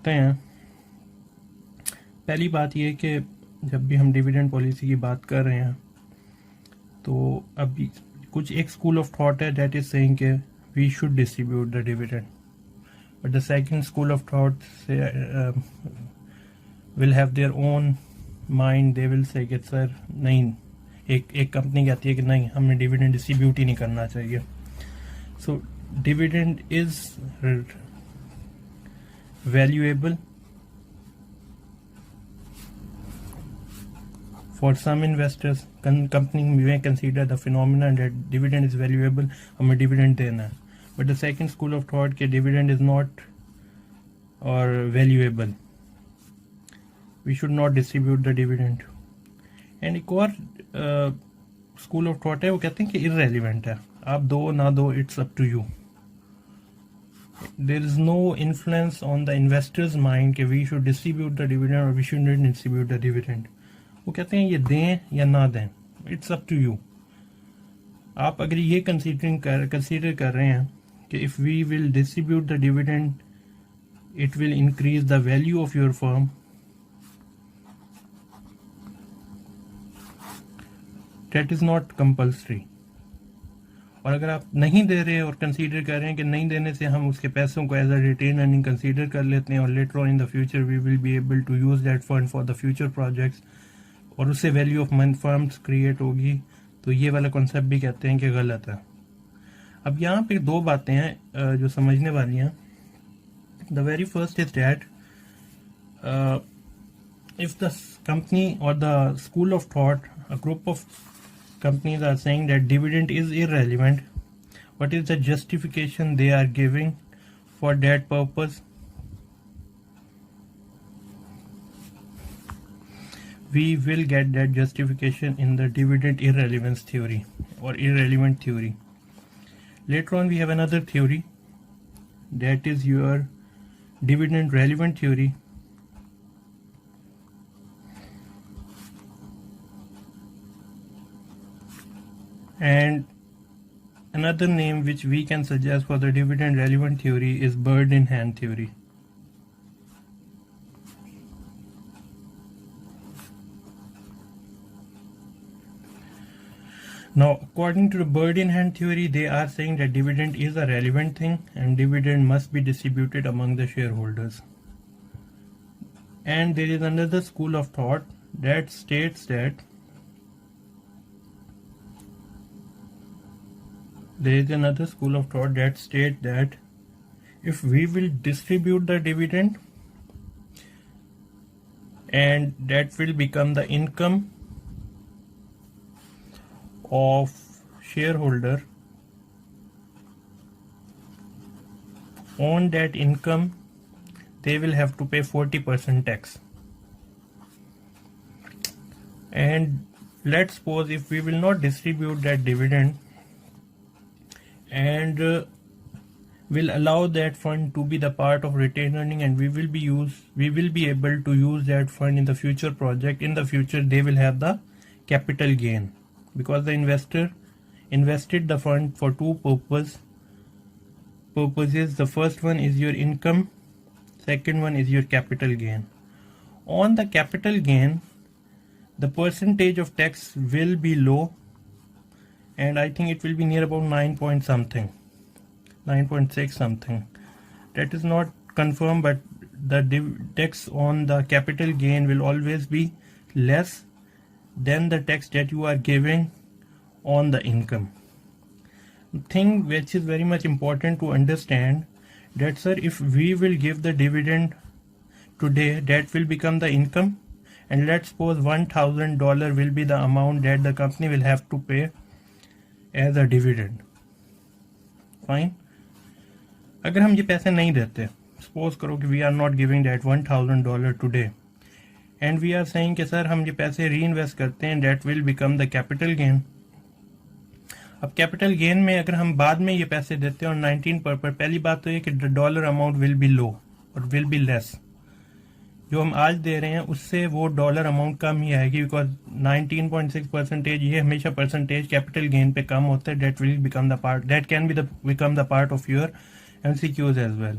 करते हैं। पहली बात यह कि जब भी हम डिविडेंड पॉलिसी की बात कर रहे हैं तो अभी कुछ एक स्कूल ऑफ थॉट है दैट इज सेइंग कि we should distribute the dividend, but the second school of thought से will have their own mind, they will say कि सर नहीं, एक कंपनी कहती है कि नहीं, हमें डिविडेंड डिस्ट्रीब्यूट ही नहीं करना चाहिए। So dividend is valuable. For some investors, company may consider the phenomenon that dividend is valuable, हमें dividend देना है, but the second school of thought कि dividend is not or valuable, we should not distribute the dividend. And एक और school of thought है, वो कहते हैं कि irrelevant है, आप दो ना दो, it's up to you. There is no influence on the investor's mind कि we should distribute the dividend or we shouldn't distribute the dividend. वो कहते हैं ये दें या ना दें, it's up to you. आप अगर ये कंसीडर कर रहे हैं कि if we will distribute the dividend, it will increase the value of your firm, that is not compulsory. और अगर आप नहीं दे रहे और कंसीडर कर रहे हैं कि नहीं देने से हम उसके पैसों को as a retain earning consider कर लेते हैं और later on in the future we will be able to use that fund for the future projects और उससे value of money firms create होगी, तो ये वाला कॉन्सेप्ट भी कहते हैं कि गलत है। अब यहाँ पे दो बातें हैं जो समझने वाली हैं। The very first is that if the company और the school of thought, a group of companies are saying that dividend is irrelevant, what is the justification they are giving for that purpose? We will get that justification in the dividend irrelevance theory or irrelevant theory. Later on we have another theory, that is your dividend relevant theory. And another name which we can suggest for the dividend relevant theory is bird in hand theory. Now, according to the bird in hand theory, they are saying that dividend is a relevant thing and dividend must be distributed among the shareholders. And there is another school of thought that states that if we will distribute the dividend and that will become the income of shareholder, on that income they will have to pay 40% tax. And let's suppose if we will not distribute that dividend and will allow that fund to be the part of retained earning, and we will be able to use that fund in the future project. In the future they will have the capital gain because the investor invested the fund for two purposes. The first one is your income, second one is your capital gain. On the capital gain, the percentage of tax will be low, and I think it will be near about 9.6 something. That is not confirmed, but the tax on the capital gain will always be less than the tax that you are giving on the income. Thing which is very much important to understand that, sir, if we will give the dividend today, that will become the income, and let's suppose $1,000 will be the amount that the company will have to pay as a dividend. Fine. अगर हम ये पैसे नहीं देते, suppose करो कि we are not giving that $1,000 today and we are saying कि sir हम ये पैसे री इन्वेस्ट करते हैं, that will become the capital gain. अब कैपिटल गेन में अगर हम बाद में ये पैसे देते हैं और 19 पर पहली बात तो ये कि डॉलर अमाउंट विल बी लो और विल बी लेस. जो हम आज दे रहे हैं उससे वो डॉलर अमाउंट कम ही आएगी, बिकॉज 19.6% ये हमेशा परसेंटेज कैपिटल गेन पे कम होता है. That will become the part, that can be become the part of your MCQs as well.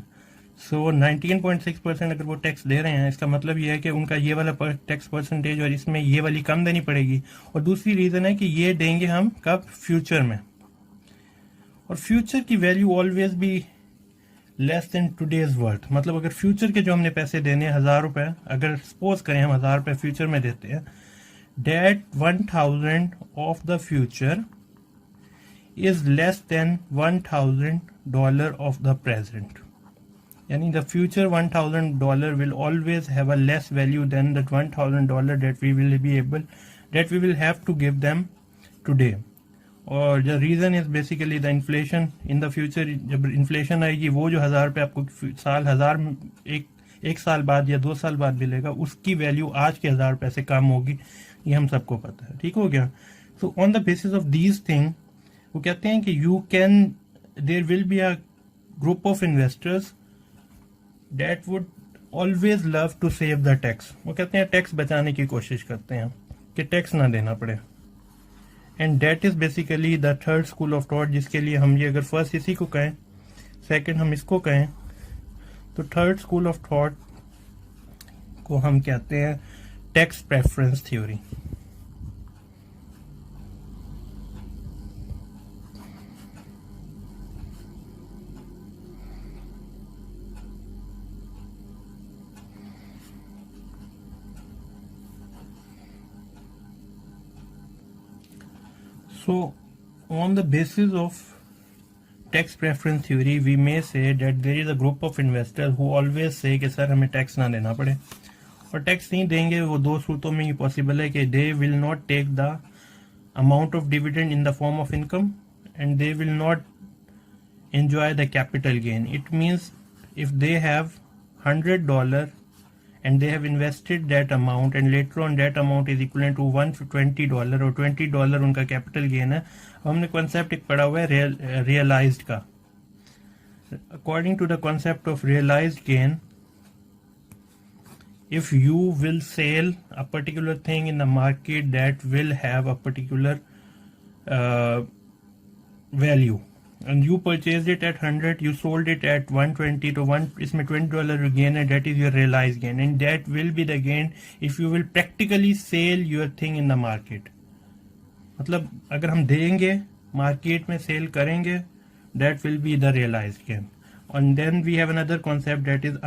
सो 19.6% अगर वो टैक्स दे रहे हैं, इसका मतलब ये है कि उनका ये वाला टैक्स परसेंटेज और इसमें ये वाली कम देनी पड़ेगी। और दूसरी रीज़न है कि ये देंगे हम कब, फ्यूचर में, और फ्यूचर की वैल्यू ऑलवेज भी लेस देन टुडेज वर्थ। मतलब अगर फ्यूचर के जो हमने पैसे देने हैं 1000 रुपये, अगर सपोज करें हम 1000 रुपये फ्यूचर में देते हैं, that 1000 of the future is less than $1000 of the present. यानी the future $1000 will always have a less value than the $1000 that we will have to give them today. और the reason is basically the inflation in the future। जब inflation आएगी, वो जो 1000 रुपये आपको साल 1000 एक साल बाद या 2 साल बाद मिलेगा, उसकी वैल्यू आज के 1000 रुपये से कम होगी, ये हम सबको पता है। ठीक हो गया। So on the basis of these thing वो कहते हैं कि there will be a group of investors that would always love to save the tax। वो कहते हैं टैक्स बचाने की कोशिश करते हैं कि टैक्स ना देना पड़े। And that is basically the third school of thought, जिसके लिए हम ये अगर फर्स्ट इसी को कहें, सेकंड हम इसको कहें, तो थर्ड स्कूल ऑफ थॉट को हम कहते हैं tax preference theory. So, on the basis of tax preference theory, we may say that there is a group of investors who always say कि सर हमें टैक्स ना देना पड़े, और टैक्स नहीं देंगे। वो दो सूरतों में ही पॉसिबल है कि they will not take the amount of dividend in the form of income and they will not enjoy the capital gain. It means if they have $100 and they have invested that amount and later on that amount is equivalent to $120 और $20 उनका capital gain है। हमने concept एक पढ़ा हुआ है realised का। According to the concept of realised gain, if you will sell a particular thing in the market that will have a particular value and you purchased it at 100, you sold it at 120, तो इसमें $20 gain है, that is your realized gain, and that will be the gain if you will practically sell your thing in the market। मतलब अगर हम देंगे, market में cell करेंगे, that will be the realized gain। and then we have another concept that is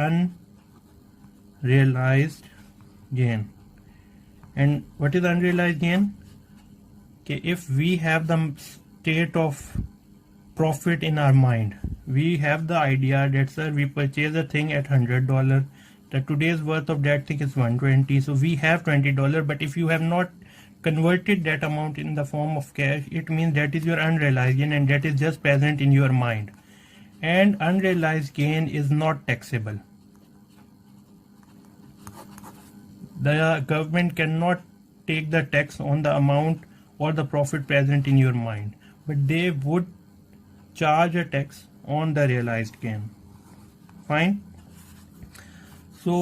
unrealized gain। and what is unrealized gain? कि if we have the state of profit in our mind, we have the idea that sir we purchase a thing at $100, the today's worth of that thing is 120, so we have $20, but if you have not converted that amount in the form of cash, it means that is your unrealized gain and that is just present in your mind, and unrealized gain is not taxable। The government cannot take the tax on the amount or the profit present in your mind, but they would charge a tax on the realized gain। Fine. So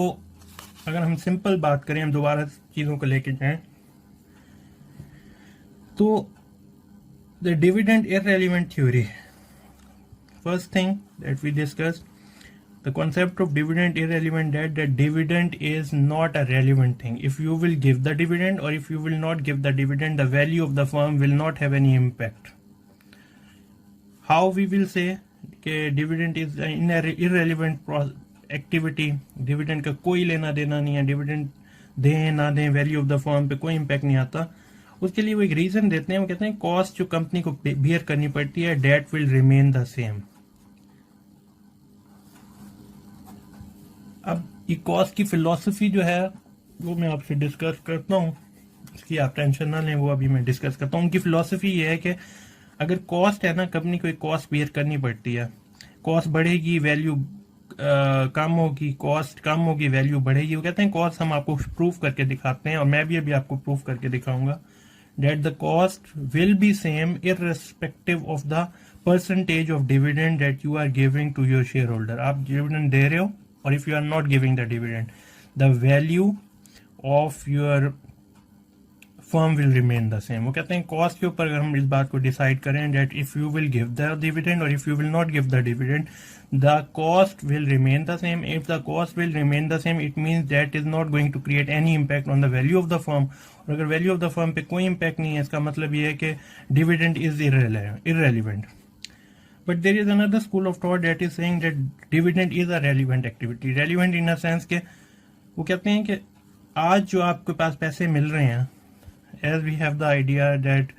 अगर हम simple बात करें, हम दोबारा चीजों को लेके जाएं, तो the dividend irrelevant theory, first thing that we discuss, the concept of dividend irrelevant, that the dividend is not a relevant thing। if you will give the dividend or if you will not give the dividend, the value of the firm will not have any impact। how we will say कि dividend is an irrelevant activity, dividend का कोई लेना देना नहीं है, dividend दें ना दें वैल्यू ऑफ द फर्म पे कोई इम्पैक्ट नहीं आता। उसके लिए वो एक रीजन देते हैं, वो कहते हैं कॉस्ट जो कंपनी को बियर करनी पड़ती है debt will remain the same. अब ये कॉस्ट की फिलॉसफी जो है वो मैं आपसे डिस्कस करता हूँ, इसकी आप टेंशन ना लें, वो अभी मैं डिस्कस करता हूँ। उनकी फिलॉसफी ये है कि अगर कॉस्ट है ना, कंपनी को एक कॉस्ट बियर करनी पड़ती है, कॉस्ट बढ़ेगी वैल्यू कम होगी, कॉस्ट कम होगी वैल्यू बढ़ेगी। वो कहते हैं कॉस्ट हम आपको प्रूफ करके दिखाते हैं, और मैं भी अभी आपको प्रूफ करके दिखाऊंगा, that the cost will be same irrespective of the percentage of dividend that you are giving to your share holder. आप डिविडेंड दे रहे हो और if you are not giving the dividend, the value of your firm will remain the same. वो कहते हैं cost के ऊपर अगर हम इस बात को डिसाइड करें that if you will give the dividend or if you will not give the dividend, the cost will remain the same. If the cost will remain the same, it means that is not going to create any impact on the value of the firm. और अगर value of the firm पे कोई impact नहीं है, इसका मतलब ये है कि dividend is irrelevant. But there is another school of thought that is saying that dividend is a relevant activity. Relevant in a sense के वो कहते हैं कि आज जो आपके पास पैसे मिल रहे हैं, as we have the idea that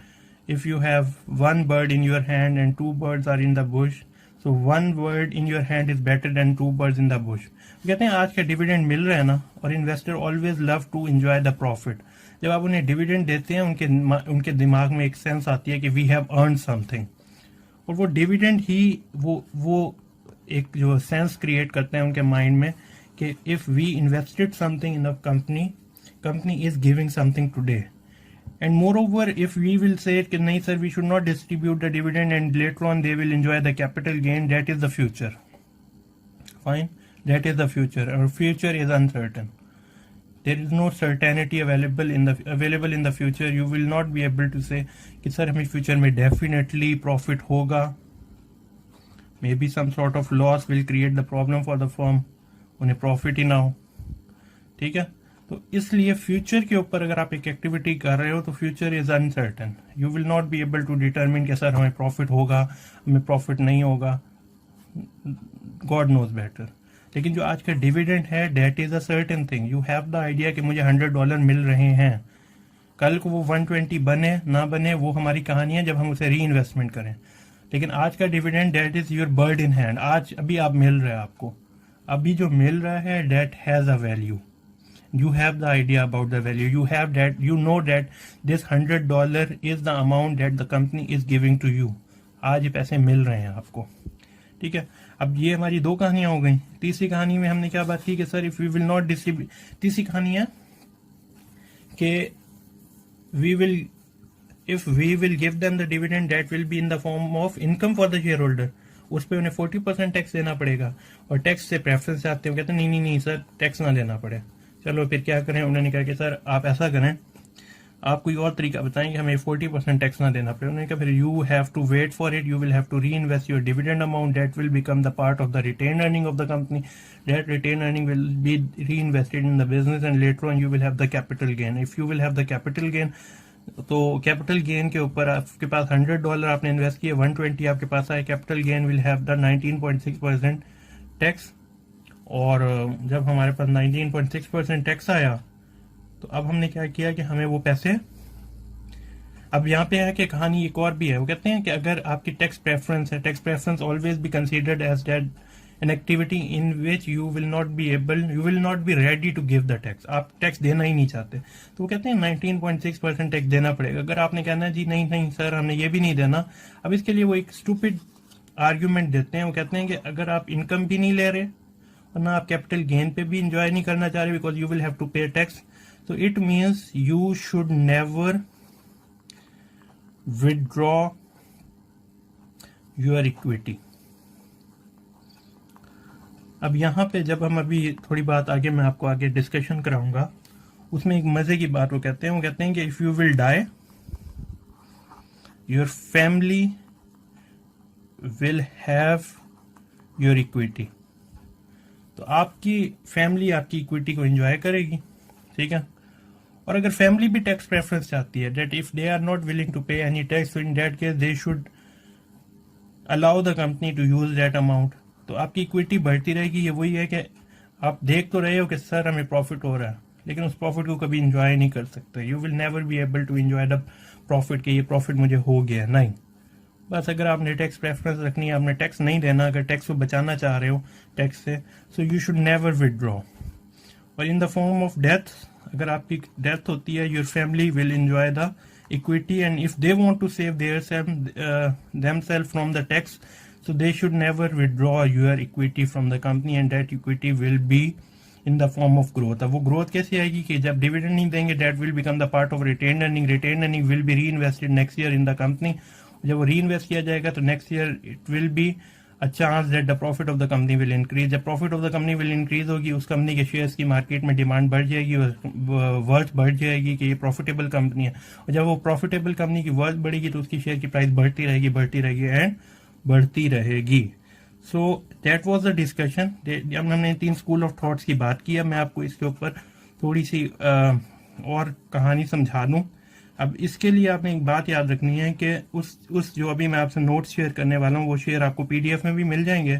if you have one bird in your hand and two birds are in the bush, so one bird in your hand is better than two birds in the bush. कहते हैं आज का dividend मिल रहा है ना, और investor always love to enjoy the profit. जब आप उन्हें डिविडेंड देते हैं उनके दिमाग में एक सेंस आती है कि वी हैव अर्न समथिंग, और वो डिविडेंड ही वो एक जो सेंस क्रिएट करते हैं उनके माइंड में कि if we invested something in a company is giving something today. And moreover, if we will say कि नहीं sir, we should not distribute the dividend and later on they will enjoy the capital gain, that is the future. Fine, that is the future. Our future is uncertain. There is no certainty available in the future. You will not be able to say कि sir हमें future में definitely profit होगा. Maybe some sort of loss will create the problem for the firm. उन्हें profit ही ना हो. ठीक है. तो इसलिए फ्यूचर के ऊपर अगर आप एक एक्टिविटी कर रहे हो तो future is uncertain. You will not be able to determine कि सर हमें प्रॉफिट होगा, हमें प्रॉफिट नहीं होगा. God knows better. लेकिन जो आज का डिविडेंड है that is a certain thing. You have the idea कि मुझे $100 मिल रहे हैं. कल को वो 120 बने ना बने वो हमारी कहानी है जब हम उसे री इन्वेस्टमेंट करें. लेकिन आज का dividend that is your bird in hand. आज अभी आप मिल रहा है, आपको अभी जो मिल रहा है that has a value. You have the idea about the value. You have that. You know that this $100 is the amount that the company is giving to you. आज ये पैसे मिल रहे हैं आपको. ठीक है. अब ये हमारी दो कहानियां हो गई. तीसरी कहानी में हमने क्या बात की कि sir if we will not distribute. तीसरी कहानी है कि if we will give them the dividend that will be in the form of income for the shareholder. उस पर उन्हें 40% टैक्स देना पड़ेगा और टैक्स से प्रेफरेंस आते हैं. कहते हैं नहीं सर टैक्स ना देना पड़े. चलो फिर क्या करें. उन्होंने कहा कि सर आप ऐसा करें, आप कोई और तरीका बताएं कि हमें 40% टैक्स ना देना पड़े. उन्होंने कहा फिर you have to wait for it. You will have to reinvest your dividend amount that will become the part of the retain earning of the company. That retain earning will be reinvested in the business and later on you will have the capital gain. If you will have the capital gain, तो capital gain के ऊपर आपके पास $100 आपने invest किए, 120 आपके पास आए. Capital gain will have the 19.6% tax. और जब हमारे पास 19.6% टैक्स आया तो अब हमने क्या किया कि हमें वो पैसे, अब यहाँ पे है कि कहानी एक और भी है. वो कहते हैं कि अगर आपकी टैक्स प्रेफरेंस है, tax preference always be considered as that an activity in which you will not be ready to give the tax. आप टैक्स देना ही नहीं चाहते. तो वो कहते हैं 19.6% टैक्स देना पड़ेगा. अगर आपने कहना है जी नहीं सर हमने ये भी नहीं देना, अब इसके लिए वो एक स्टूपिड आर्ग्यूमेंट देते हैं. वो कहते हैं कि अगर आप इनकम भी नहीं ले रहे और ना आप कैपिटल गेन पे भी इंजॉय नहीं करना चाह रहे because you will have to pay tax, so it means you should never withdraw your equity. अब यहां पे जब हम अभी थोड़ी बात आगे मैं आपको आगे डिस्कशन कराऊंगा, उसमें एक मजे की बात वो कहते हैं कि if you will die your family will have your equity. तो आपकी फैमिली आपकी इक्विटी को एंजॉय करेगी. ठीक है. और अगर फैमिली भी टैक्स प्रेफरेंस चाहती है that if they are not willing to pay any tax, in that case they should allow the company to use that amount. तो आपकी इक्विटी बढ़ती रहेगी. ये वही है कि आप देख तो रहे हो कि सर हमें प्रॉफिट हो रहा है, लेकिन उस प्रॉफिट को कभी इंजॉय नहीं कर सकते. You will never be able to enjoy the profit कि ये प्रॉफिट मुझे हो गया. नहीं, बस अगर आपने टैक्स प्रेफरेंस रखनी है, आपने टैक्स नहीं देना, अगर टैक्स को बचाना चाह रहे हो टैक्स से, so you should never withdraw. और in the form of death, अगर आपकी डेथ होती है, your family will enjoy the equity and if they want to save themselves from the tax, so they should never withdraw your equity from the company and that equity will be in the form of growth. अब वो growth कैसे आएगी कि जब dividend नहीं देंगे that will become the part of retained earning will be reinvested next year in the company. जब वो reinvest किया जाएगा तो next year it will be a chance that the profit of the company will increase. जब profit of the company will increase होगी, उस company के shares की मार्केट में डिमांड बढ़ जाएगी, वर्थ बढ़ जाएगी कि ये प्रॉफिटेबल कंपनी है, और जब वो प्रॉफिटेबल कंपनी की वर्थ बढ़ेगी तो उसकी शेयर की प्राइस बढ़ती रहेगी एंड बढ़ती रहेगी. So that was the discussion. अब हमने 3 स्कूल ऑफ थॉट्स की बात की. अब मैं आपको इसके ऊपर थोड़ी सी और कहानी समझा दूं. अब इसके लिए आपने एक बात याद रखनी है कि उस जो अभी मैं आपसे नोट्स शेयर करने वाला हूँ वो शेयर आपको पीडीएफ में भी मिल जाएंगे,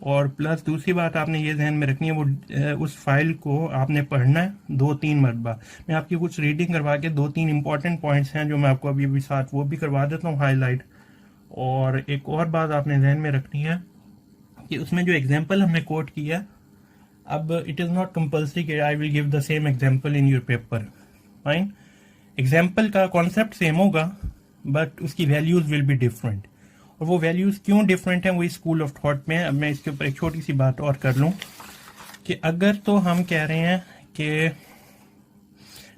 और प्लस दूसरी बात आपने ये ध्यान में रखनी है, वो उस फाइल को आपने पढ़ना है 2-3 मरतबा. मैं आपकी कुछ रीडिंग करवा के 2-3 इंपॉर्टेंट पॉइंट्स हैं जो मैं आपको अभी भी साथ वो भी करवा देता हूँ हाईलाइट. और एक और बात आपने ध्यान में रखनी है कि उसमें जो एग्जाम्पल हमने कोट किया, अब इट इज़ नॉट कंपल्सरी कि I will give the same example in your paper. Fine. Example का कॉन्सेप्ट सेम होगा बट उसकी वैल्यूज विल बी डिफरेंट. और वो वैल्यूज क्यों डिफरेंट हैं वही स्कूल ऑफ थॉट में. अब मैं इसके ऊपर एक छोटी सी बात और कर लूं कि अगर तो हम कह रहे हैं कि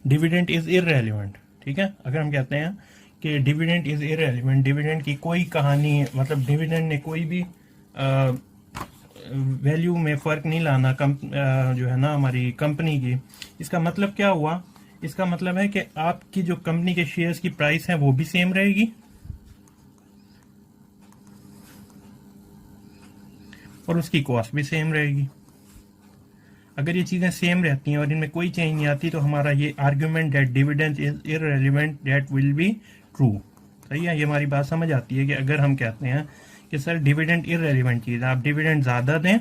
डिविडेंड इज इररेलेवेंट, ठीक है, अगर हम कहते हैं कि डिविडेंड इज इररेलेवेंट, डिविडेंड की कोई कहानी, मतलब डिविडेंड ने कोई भी वैल्यू में फर्क नहीं लाना जो है ना हमारी कंपनी की, इसका मतलब क्या हुआ? इसका मतलब है कि आपकी जो कंपनी के शेयर्स की प्राइस है वो भी सेम रहेगी और उसकी कॉस्ट भी सेम रहेगी. अगर ये चीजें सेम रहती हैं और इनमें कोई चेंज नहीं आती तो हमारा ये argument that dividend is irrelevant that will be true. सही है, ये हमारी बात समझ आती है कि अगर हम कहते हैं कि सर डिविडेंड इररेलेवेंट चीज है, आप डिविडेंड ज्यादा दें,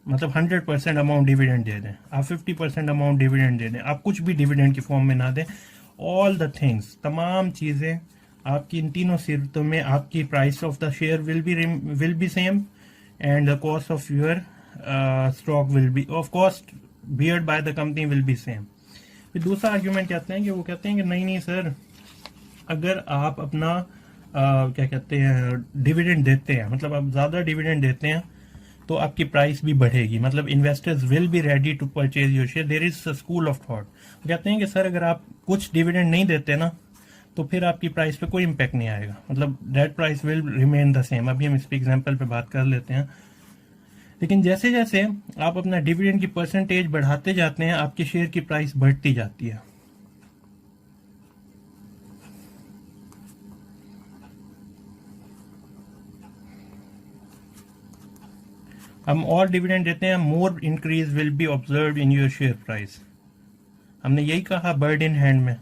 मतलब 100% अमाउंट डिविडेंड दे दें, आप 50% अमाउंट डिविडेंड दे दें, आप कुछ भी डिविडेंड की फॉर्म में ना दें, ऑल द थिंग्स, तमाम चीज़ें आपकी इन तीनों सूरतों में आपकी price of the share will be same and the cost of your stock will be of cost beard by the company will be same. फिर दूसरा आर्ग्यूमेंट कहते हैं कि वो कहते हैं कि नहीं सर, अगर आप अपना क्या कहते हैं डिविडेंड देते हैं, मतलब आप ज़्यादा डिविडेंड देते हैं तो आपकी प्राइस भी बढ़ेगी, मतलब investors will be ready to purchase your share. There is school of thought. कहते हैं कि सर अगर आप कुछ डिविडेंड नहीं देते ना तो फिर आपकी प्राइस पे कोई इम्पैक्ट नहीं आएगा, मतलब that price will remain the same. अभी हम इस पे एग्जांपल पे बात कर लेते हैं. लेकिन जैसे जैसे आप अपना डिविडेंड की परसेंटेज बढ़ाते जाते हैं आपके शेयर की प्राइस बढ़ती जाती है. हम और डिविडेंड देते हैं, more increase will be observe in your share price. हमने यही कहा बर्ड इन हैंड में,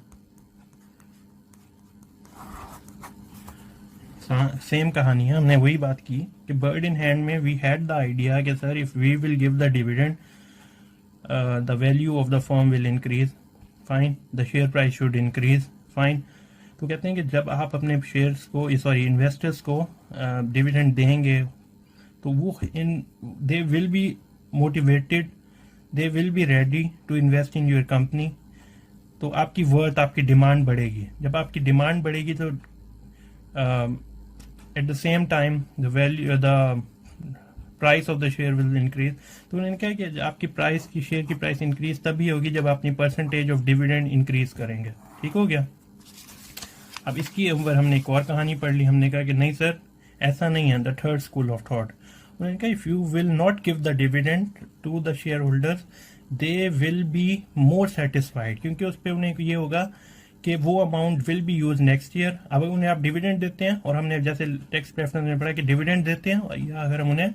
सेम कहानी है. हमने वही बात की कि बर्ड इन हैंड में वी हैड द आइडिया कि sir if we will give the dividend the value of the firm will increase, fine, the share price should increase, fine. तो कहते हैं कि जब आप अपने शेयर्स को इन्वेस्टर्स को डिविडेंड देंगे तो वो they will be motivated, they will be ready to invest in your company. तो आपकी वर्थ, आपकी डिमांड बढ़ेगी. जब आपकी डिमांड बढ़ेगी तो at the same time the value the price of the share will increase. तो उन्होंने कहा कि आपकी प्राइस की शेयर की प्राइस इंक्रीज तभी होगी जब अपनी परसेंटेज ऑफ डिविडेंड इंक्रीज करेंगे. ठीक हो गया. अब इसकी ऊपर हमने एक और कहानी पढ़ ली. हमने कहा कि नहीं सर ऐसा नहीं है. The third school of thought, उन्होंने कहा if you will not give the dividend to the share holders they will be more satisfied, क्योंकि उस पर उन्हें ये होगा कि वो amount will be use next year. अब उन्हें आप डिविडेंड देते हैं, और हमने जैसे टैक्स प्रेफरेंस में पढ़ा कि डिविडेंड देते हैं या अगर हम उन्हें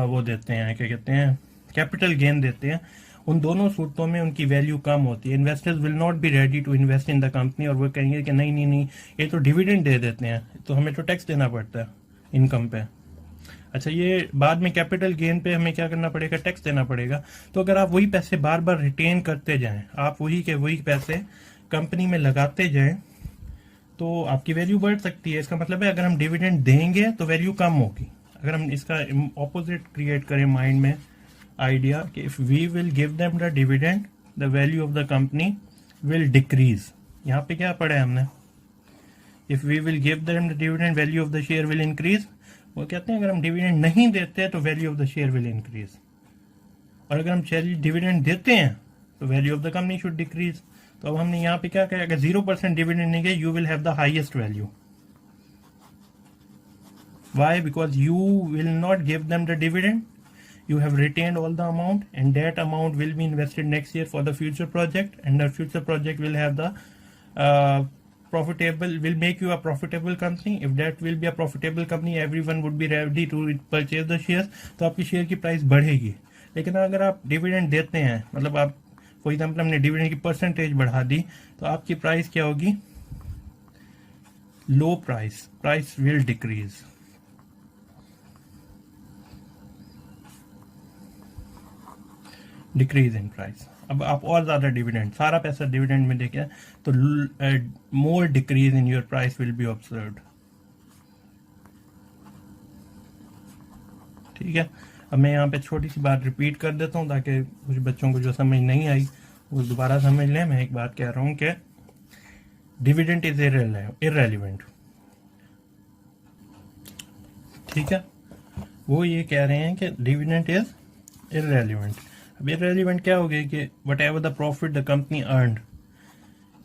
वो देते हैं, क्या कहते हैं, कैपिटल गेन देते हैं, उन दोनों सूरतों में उनकी वैल्यू कम होती है. Investors will not be ready to invest in the company, और वो कहेंगे कि नहीं नहीं नहीं ये तो डिविडेंड दे देते हैं तो हमें तो टैक्स देना पड़ता है इनकम पे. अच्छा, ये बाद में कैपिटल गेन पे हमें क्या करना पड़ेगा, टैक्स देना पड़ेगा. तो अगर आप वही पैसे बार बार रिटेन करते जाएं, आप वही के वही पैसे कंपनी में लगाते जाएं, तो आपकी वैल्यू बढ़ सकती है. इसका मतलब है अगर हम डिविडेंड देंगे तो वैल्यू कम होगी. अगर हम इसका ऑपोजिट क्रिएट करें माइंड में आइडिया कि if we will give them the dividend the value of the company will decrease. यहाँ पे क्या पढ़ा है हमने, if we will give them the dividend value of the share will increase. वो कहते हैं अगर हम डिविडेंड नहीं देते तो value of the share will increase, और अगर हम डिविडेंड देते हैं तो value of the company should decrease. तो अब हमने यहाँ पे क्या कहा, अगर 0% डिविडेंड नहीं गए you will have the highest value. Why? Because you will not give them the dividend. You have retained all the amount, and that amount will be invested next year for the future project, and the future project will have the profitable, will make you a profitable company. If that will be a profitable company, everyone would be ready to purchase the shares. तो आपकी share की price बढ़ेगी. लेकिन अगर आप dividend देते हैं, मतलब आप फॉर एग्जाम्पल हमने डिविडेंड की परसेंटेज बढ़ा दी, तो आपकी प्राइस क्या होगी? लो price will decrease. Decrease in price. अब आप और ज्यादा डिविडेंड, सारा पैसा डिविडेंड में देखें तो more decrease in your price will be observed. ठीक है. अब मैं यहाँ पे छोटी सी बात रिपीट कर देता हूँ ताकि कुछ बच्चों को जो समझ नहीं आई वो दोबारा समझ लें. मैं एक बात कह रहा हूँ कि डिविडेंड इज इररेलेवेंट. ठीक है. वो ये कह रहे हैं कि डिविडेंड इज इररेलेवेंट. अब इररेलेवेंट क्या हो गया कि whatever the profit the company earned,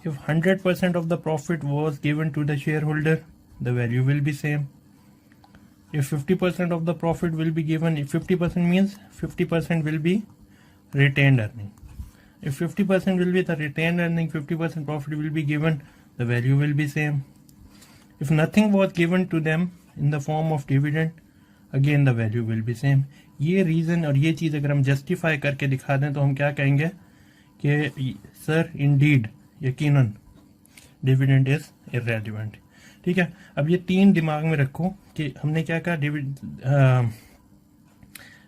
if 100% of the profit was given to the shareholder, the value will be same. If 50% of the profit will be given, if 50% means 50% will be retained earning. If 50% will be the retained earning, 50% profit will be given, the value will be same. If nothing was given to them in the form of dividend, again the value will be same. ये reason और ये चीज अगर हम justify करके दिखा दें तो हम क्या कहेंगे कि सर इंडीड, यकीनन डिविडेंड इज इररेलेवेंट. ठीक है. अब ये तीन दिमाग में रखो कि हमने क्या कहा,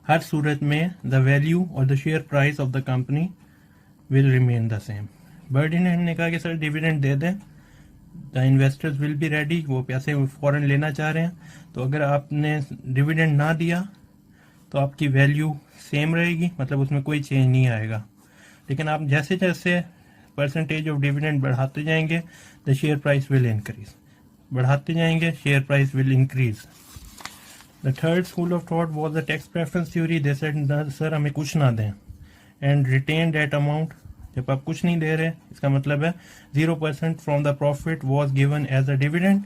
हर सूरत में द वैल्यू और the share price of the company will remain the same. बर्डिनेट ने कहा कि सर डिविडेंड दे दें, the investors will be ready, वो पैसे फौरन लेना चाह रहे हैं. तो अगर आपने डिविडेंड ना दिया तो आपकी वैल्यू सेम रहेगी, मतलब उसमें कोई चेंज नहीं आएगा. लेकिन आप जैसे जैसे परसेंटेज ऑफ डिविडेंड बढ़ाते जाएंगे, the share price will increase. बढ़ाते जाएंगे, share price will increase. The third school of thought was the tax preference theory. They said sir हमें कुछ ना दें एंड रिटेन दैट अमाउंट. जब आप कुछ नहीं दे रहे, इसका मतलब है 0% from the profit was given as a dividend.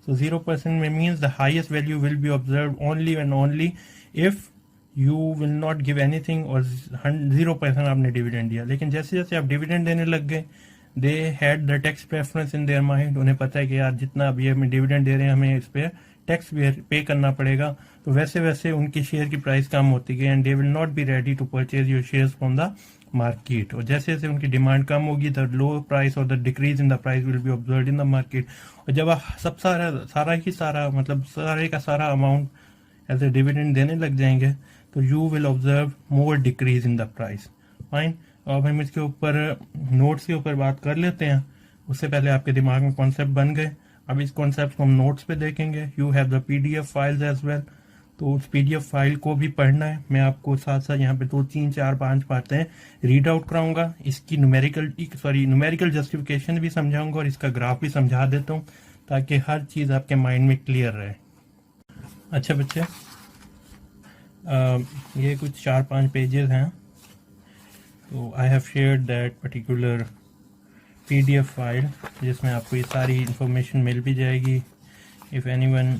So 0% में means the highest value will be observe only and only if you will not give anything और 0% आपने डिविडेंड दिया. लेकिन जैसे जैसे आप डिविडेंड देने लग गए, they had the tax preference in their mind. उन्हें पता है कि यार जितना अभी हमें डिविडेंड दे रहे हैं हमें इस पे टैक्स भी पे करना पड़ेगा. तो वैसे वैसे उनकी शेयर की प्राइस कम होती गई and they will not be ready to purchase your shares from the market. और जैसे जैसे उनकी डिमांड कम होगी, द लो प्राइस और the decrease in the price will be observed in the market. और जब आप सब सारा मतलब सारे का सारा अमाउंट एज ए डिविडेंड देने लग जाएंगे तो you will observe more decrease in the price. Fine. अब हम इसके ऊपर नोट्स के ऊपर बात कर लेते हैं. उससे पहले आपके दिमाग में कॉन्सेप्ट बन गए. अब इस कॉन्सेप्ट को हम नोट्स पे देखेंगे. You have the PDF files as well. तो उस पीडीएफ फाइल को भी पढ़ना है. मैं आपको साथ साथ यहाँ पे 2, 3, 4, 5 बातें रीड आउट कराऊंगा. इसकी न्यूमेरिकल जस्टिफिकेशन भी समझाऊंगा और इसका ग्राफ भी समझा देता हूँ ताकि हर चीज आपके माइंड में क्लियर रहे. अच्छा बच्चे, ये कुछ 4-5 पेजेस हैं. तो I have shared that particular PDF file जिसमें आपको ये सारी इंफॉर्मेशन मिल भी जाएगी. If anyone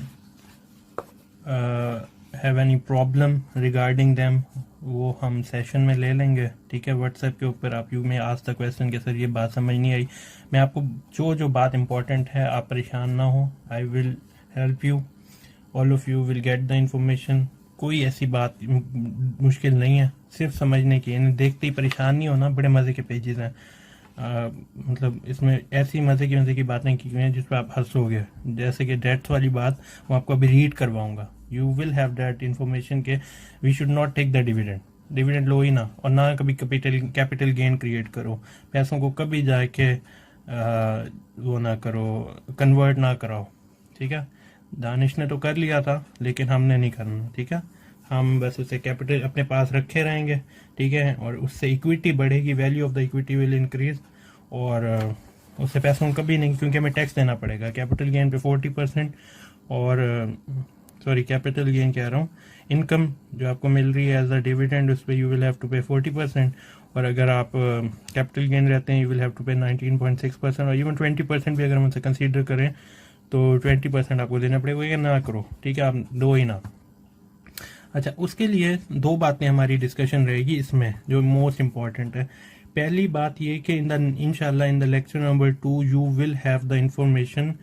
have any problem regarding them, वो हम सेशन में ले लेंगे. ठीक है. व्हाट्सएप के ऊपर आप में आज तक क्वेश्चन के सर ये बात समझ नहीं आई, मैं आपको जो बात इंपॉर्टेंट है, आप परेशान ना हो, I will help you. All of you will get the information. कोई ऐसी बात मुश्किल नहीं है, सिर्फ समझने की. इन्हें देखते ही परेशान नहीं होना. बड़े मज़े के पेजेस हैं. मतलब इसमें ऐसी मज़े की बातें की हुई हैं जिस पर आप हंसोगे. जैसे कि डेट्स वाली बात, वो आपको अभी रीड करवाऊंगा. You will have that information के we should not take the dividend लो ही ना, और ना कभी कैपिटल गेन क्रिएट करो. पैसों को कभी जाके वो ना करो, कन्वर्ट ना कराओ. ठीक है. दानिश ने तो कर लिया था लेकिन हमने नहीं करना. ठीक है. हम बस उसे कैपिटल अपने पास रखे रहेंगे. ठीक है. और उससे इक्विटी बढ़ेगी, value of the equity will increase. और उससे पैसों को कभी नहीं, क्योंकि हमें टैक्स देना पड़ेगा. कैपिटल गेन पे 40% और कैपिटल गेन कह रहा हूँ, इनकम जो आपको मिल रही है एज अ डिविडेंड, उस पर यू विल हैव टू पे 40%. और अगर आप कैपिटल गेन रहते हैं यू विल हैव टू पे 19.6%. और इवन 20% भी अगर हम उनसे कंसीडर करें तो 20% आपको देना पड़ेगा कि ना करो, ठीक है, आप दो ही ना। अच्छा, उसके लिए दो बातें हमारी डिस्कशन रहेगी इसमें जो मोस्ट इम्पॉर्टेंट है। पहली बात ये कि इंशाल्लाह in the lecture number 2 you will have the information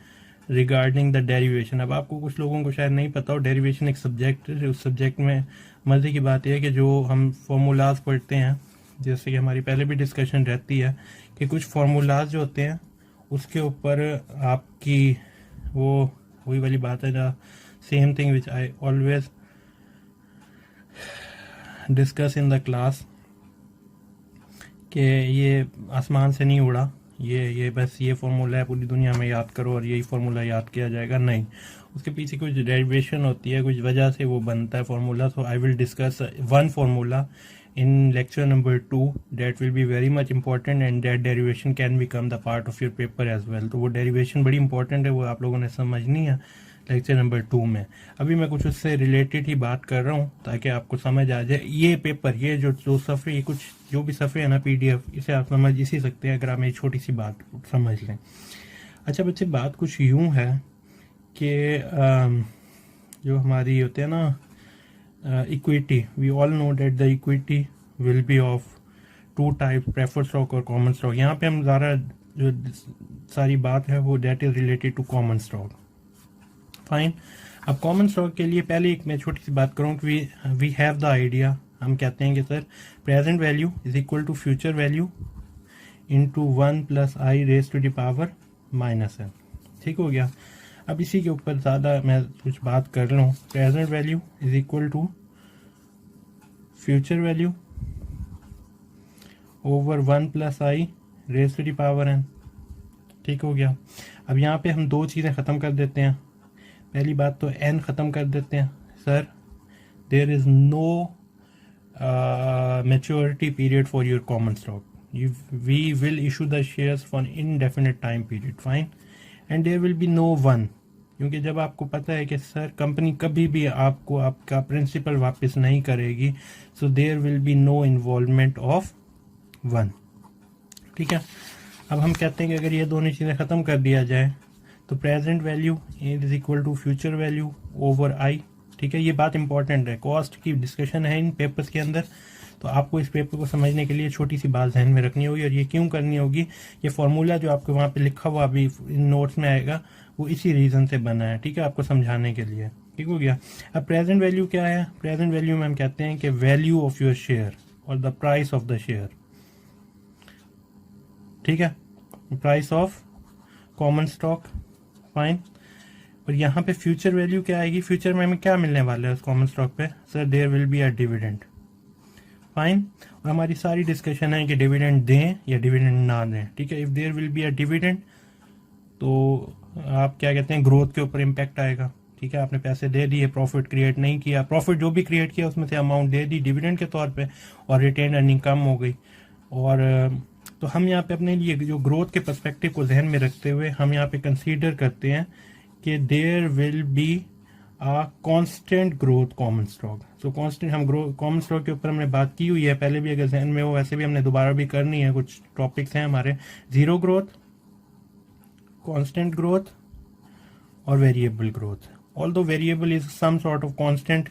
regarding the derivation. अब आपको कुछ लोगों को शायद नहीं पता हो, डेरिवेशन एक सब्जेक्ट है। उस सब्जेक्ट में मज़े की बात यह है कि जो हम फार्मूलाज पढ़ते हैं, जैसे कि हमारी पहले भी डिस्कशन रहती है कि कुछ फार्मूलाज जो होते हैं उसके ऊपर आपकी वही वाली बात है, the same thing which I always discuss in the class, कि ये आसमान से नहीं उड़ा, ये बस ये फार्मूला है पूरी दुनिया में याद करो और यही फार्मूला याद किया जाएगा, नहीं। उसके पीछे कुछ डेरिवेशन होती है, कुछ वजह से वो बनता है formula. So I will discuss one formula in lecture number 2 that will be very much important and that derivation can become the part of your paper as well। तो वो derivation बड़ी important है, वो आप लोगों ने समझनी है लेक्चर नंबर 2 में। अभी मैं कुछ उससे रिलेटेड ही बात कर रहा हूँ ताकि आपको समझ आ जाए। ये पेपर, ये जो सफ़े, ये कुछ जो भी सफ़े है ना PDF, इसे आप समझ इसी सकते हैं अगर आप मेरी छोटी सी बात समझ लें। अच्छा बच्चे, बात कुछ यूँ है कि जो हमारी होते हैं ना equity, we all know that the equity will be of two type, preferred stock और कॉमन स्टॉक। यहाँ पे हम ज़्यादा जो सारी बात है वो that is related to common stock. Fine. अब कॉमन स्टॉक के लिए पहले एक मैं छोटी सी बात करूँ कि वी हैव द आइडिया, हम कहते हैं कि sir present value is equal to future value into 1 + i raise to the power -n। ठीक हो गया। अब इसी के ऊपर ज़्यादा मैं कुछ बात कर लूँ। Present value is equal to future value over 1 + i raise to the power n। ठीक हो गया। अब यहाँ पे हम दो चीज़ें ख़त्म कर देते हैं। पहली बात तो n ख़त्म कर देते हैं। Sir there is no maturity period for your common stock, we will issue the shares for indefinite time period. Fine. And there will be no one, क्योंकि जब आपको पता है कि सर कंपनी कभी भी आपको आपका प्रिंसिपल वापस नहीं करेगी, so there will be no involvement of one. ठीक है। अब हम कहते हैं कि अगर ये दोनों चीज़ें ख़त्म कर दिया जाए तो present value is equal to future value over i. ठीक है, ये बात इंपॉर्टेंट है, कॉस्ट की डिस्कशन है इन पेपर्स के अंदर, तो आपको इस पेपर को समझने के लिए छोटी सी बात ध्यान में रखनी होगी। और ये क्यों करनी होगी, ये फार्मूला जो आपको वहाँ पे लिखा हुआ अभी इन नोट्स में आएगा वो इसी रीज़न से बना है। ठीक है, आपको समझाने के लिए। ठीक हो गया। अब प्रेजेंट वैल्यू क्या है? प्रेजेंट वैल्यू में हम कहते हैं कि वैल्यू ऑफ योर शेयर और the price of the share. ठीक है, price of common stock. Fine. और यहाँ पे फ्यूचर वैल्यू क्या आएगी? फ्यूचर में हमें क्या मिलने वाला है उस कॉमन स्टॉक पे? Sir there will be a dividend. Fine. और हमारी सारी डिस्कशन है कि डिविडेंड दें या डिविडेंड ना दें। ठीक है, if there will be a dividend तो आप क्या कहते हैं, ग्रोथ के ऊपर इम्पैक्ट आएगा। ठीक है, आपने पैसे दे दिए, प्रॉफिट क्रिएट नहीं किया, प्रॉफिट जो भी क्रिएट किया उसमें से अमाउंट दे दी डिविडेंड के तौर पे और रिटेन अर्निंग कम हो गई। और तो हम यहाँ पे अपने लिए जो ग्रोथ के पर्सपेक्टिव को जहन में रखते हुए हम यहाँ पे कंसीडर करते हैं कि there will be a constant growth common stock. So constant, हम कॉमन स्टॉक के ऊपर हमने बात की हुई है पहले भी, अगर जहन में हो वैसे भी हमने दोबारा भी करनी है। कुछ टॉपिक्स हैं हमारे, जीरो ग्रोथ, कांस्टेंट ग्रोथ और variable growth. Although variable is some sort of constant,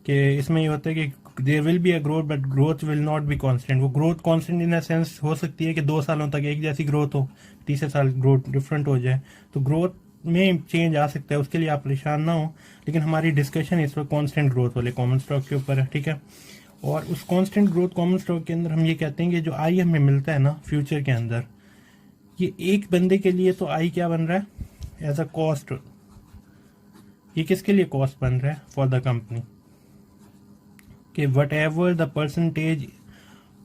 कि इसमें ये होता है कि there will be a growth but growth will not be constant. वो growth constant in the sense हो सकती है कि 2 सालों तक एक जैसी ग्रोथ हो, तीसरे साल ग्रोथ डिफरेंट हो जाए, तो ग्रोथ में चेंज आ सकता है, उसके लिए आप परेशान ना हो। लेकिन हमारी डिस्कशन इस वक्त कांस्टेंट ग्रोथ वाले कॉमन स्टॉक के ऊपर है। ठीक है, और उस कांस्टेंट ग्रोथ कॉमन स्टॉक के अंदर हम ये कहते हैं कि जो आई हमें मिलता है ना फ्यूचर के अंदर, ये एक बंदे के लिए तो आई क्या बन रहा है? As a cost. ये किसके लिए कॉस्ट बन रहा है? फॉर द कंपनी, कि whatever the percentage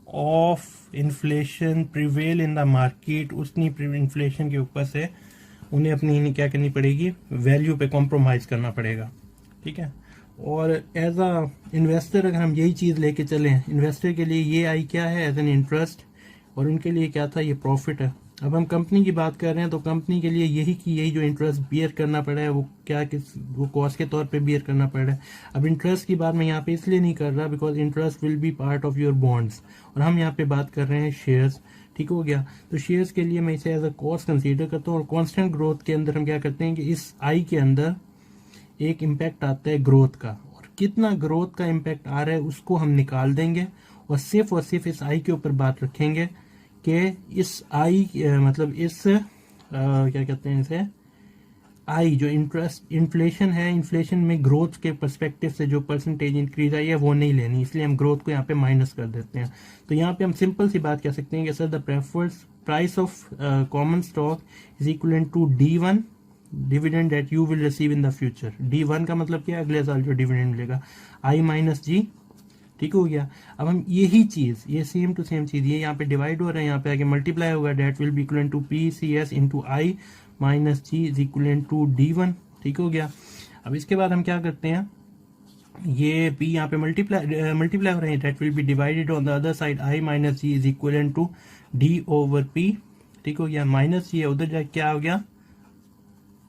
of inflation prevail in the market, उतनी इन्फ्लेशन के ऊपर से उन्हें अपनी क्या करनी पड़ेगी, वैल्यू पे कॉम्प्रोमाइज़ करना पड़ेगा। ठीक है, और एज अ इन्वेस्टर अगर हम यही चीज़ लेके चलें, इन्वेस्टर के लिए ये आई क्या है? एज एन इंटरेस्ट, और उनके लिए क्या था? ये प्रॉफिट है। अब हम कंपनी की बात कर रहे हैं, तो कंपनी के लिए यही जो इंटरेस्ट बियर करना पड़ा है वो वो कॉस्ट के तौर पे बियर करना पड़ रहा है। अब इंटरेस्ट की बात मैं यहाँ पे इसलिए नहीं कर रहा because interest will be part of your bonds, और हम यहाँ पे बात कर रहे हैं शेयर्स। ठीक हो गया, तो शेयर्स के लिए मैं इसे एज अ कॉस्ट कंसीडर करता हूँ। और कॉन्स्टेंट ग्रोथ के अंदर हम क्या करते हैं कि इस आई के अंदर एक इम्पैक्ट आता है ग्रोथ का, और कितना ग्रोथ का इम्पैक्ट आ रहा है उसको हम निकाल देंगे और सिर्फ इस आई के ऊपर बात रखेंगे कि इस आई मतलब इस क्या कहते हैं इसे, आई जो इंटरेस्ट इन्फ्लेशन है, इन्फ्लेशन में ग्रोथ के पर्सपेक्टिव से जो परसेंटेज इंक्रीज आई है वो नहीं लेनी, इसलिए हम ग्रोथ को यहाँ पे माइनस कर देते हैं। तो यहाँ पे हम सिंपल सी बात कह सकते हैं कि sir the preferred price of common stock is equal to D1 dividend that you will receive in the future. D1 का मतलब क्या है, अगले साल जो डिविडेंड मिलेगा, I माइनस G। ठीक हो गया। अब हम यही चीज, ये सेम टू सेम चीज, ये यहाँ पे डिवाइड हो रहा है, यहाँ पे आगे मल्टीप्लाई होगा, that will be equal to PCS into i minus g is equal to D1। ठीक हो गया। अब इसके बाद हम क्या करते हैं, ये P यहाँ पे मल्टीप्लाई हो रहे हैं, that will be divided on the other side, I minus g is equal to D over P। ठीक हो गया, माइनस जी है उधर जाके क्या हो गया,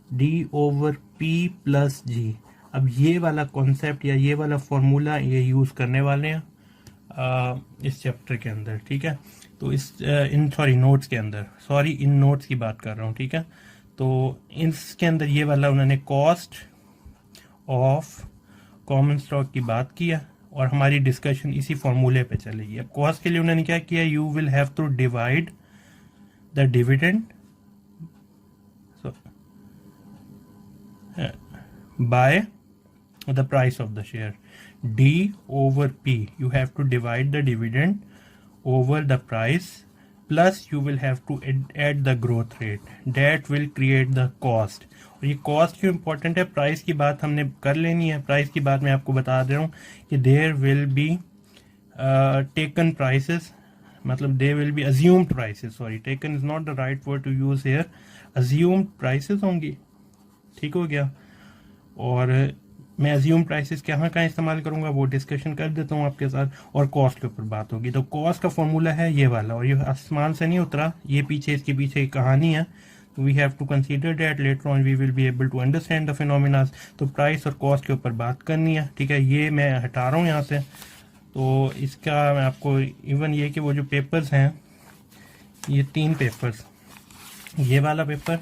D over P plus G। अब ये वाला कॉन्सेप्ट या ये वाला फॉर्मूला ये यूज करने वाले हैं इस चैप्टर के अंदर। ठीक है, तो इस नोट्स के अंदर, इन नोट्स की बात कर रहा हूँ। ठीक है, तो इसके अंदर ये वाला उन्होंने कॉस्ट ऑफ कॉमन स्टॉक की बात किया और हमारी डिस्कशन इसी फॉर्मूले पे चलेगी। अब कॉस्ट के लिए उन्होंने क्या किया, you will have to divide the dividend by the price of the share, D over P, you have to divide the dividend over the price plus you will have to add the growth rate, that will create the cost। और ये cost क्यों important है, price की बात हमने कर लेनी है। प्राइस की बात मैं आपको बता दे रहा हूँ कि there will be taken prices, मतलब there will be assumed prices, sorry taken is not the right word to use here, assumed prices होंगी। ठीक हो गया, और मैं अज्यूम प्राइसेस कहाँ इस्तेमाल करूंगा वो डिस्कशन कर देता हूँ आपके साथ, और कॉस्ट के ऊपर बात होगी। तो कॉस्ट का फॉर्मूला है ये वाला, और ये आसमान से नहीं उतरा, ये पीछे इसके पीछे एक कहानी है। तो we have to consider that later on we will be able to understand the phenomenas. तो प्राइस और कॉस्ट के ऊपर बात करनी है। ठीक है, ये मैं हटा रहा हूँ यहाँ से। तो इसका मैं आपको इवन ये कि वो जो पेपर्स हैं, ये 3 पेपर्स, ये वाला पेपर,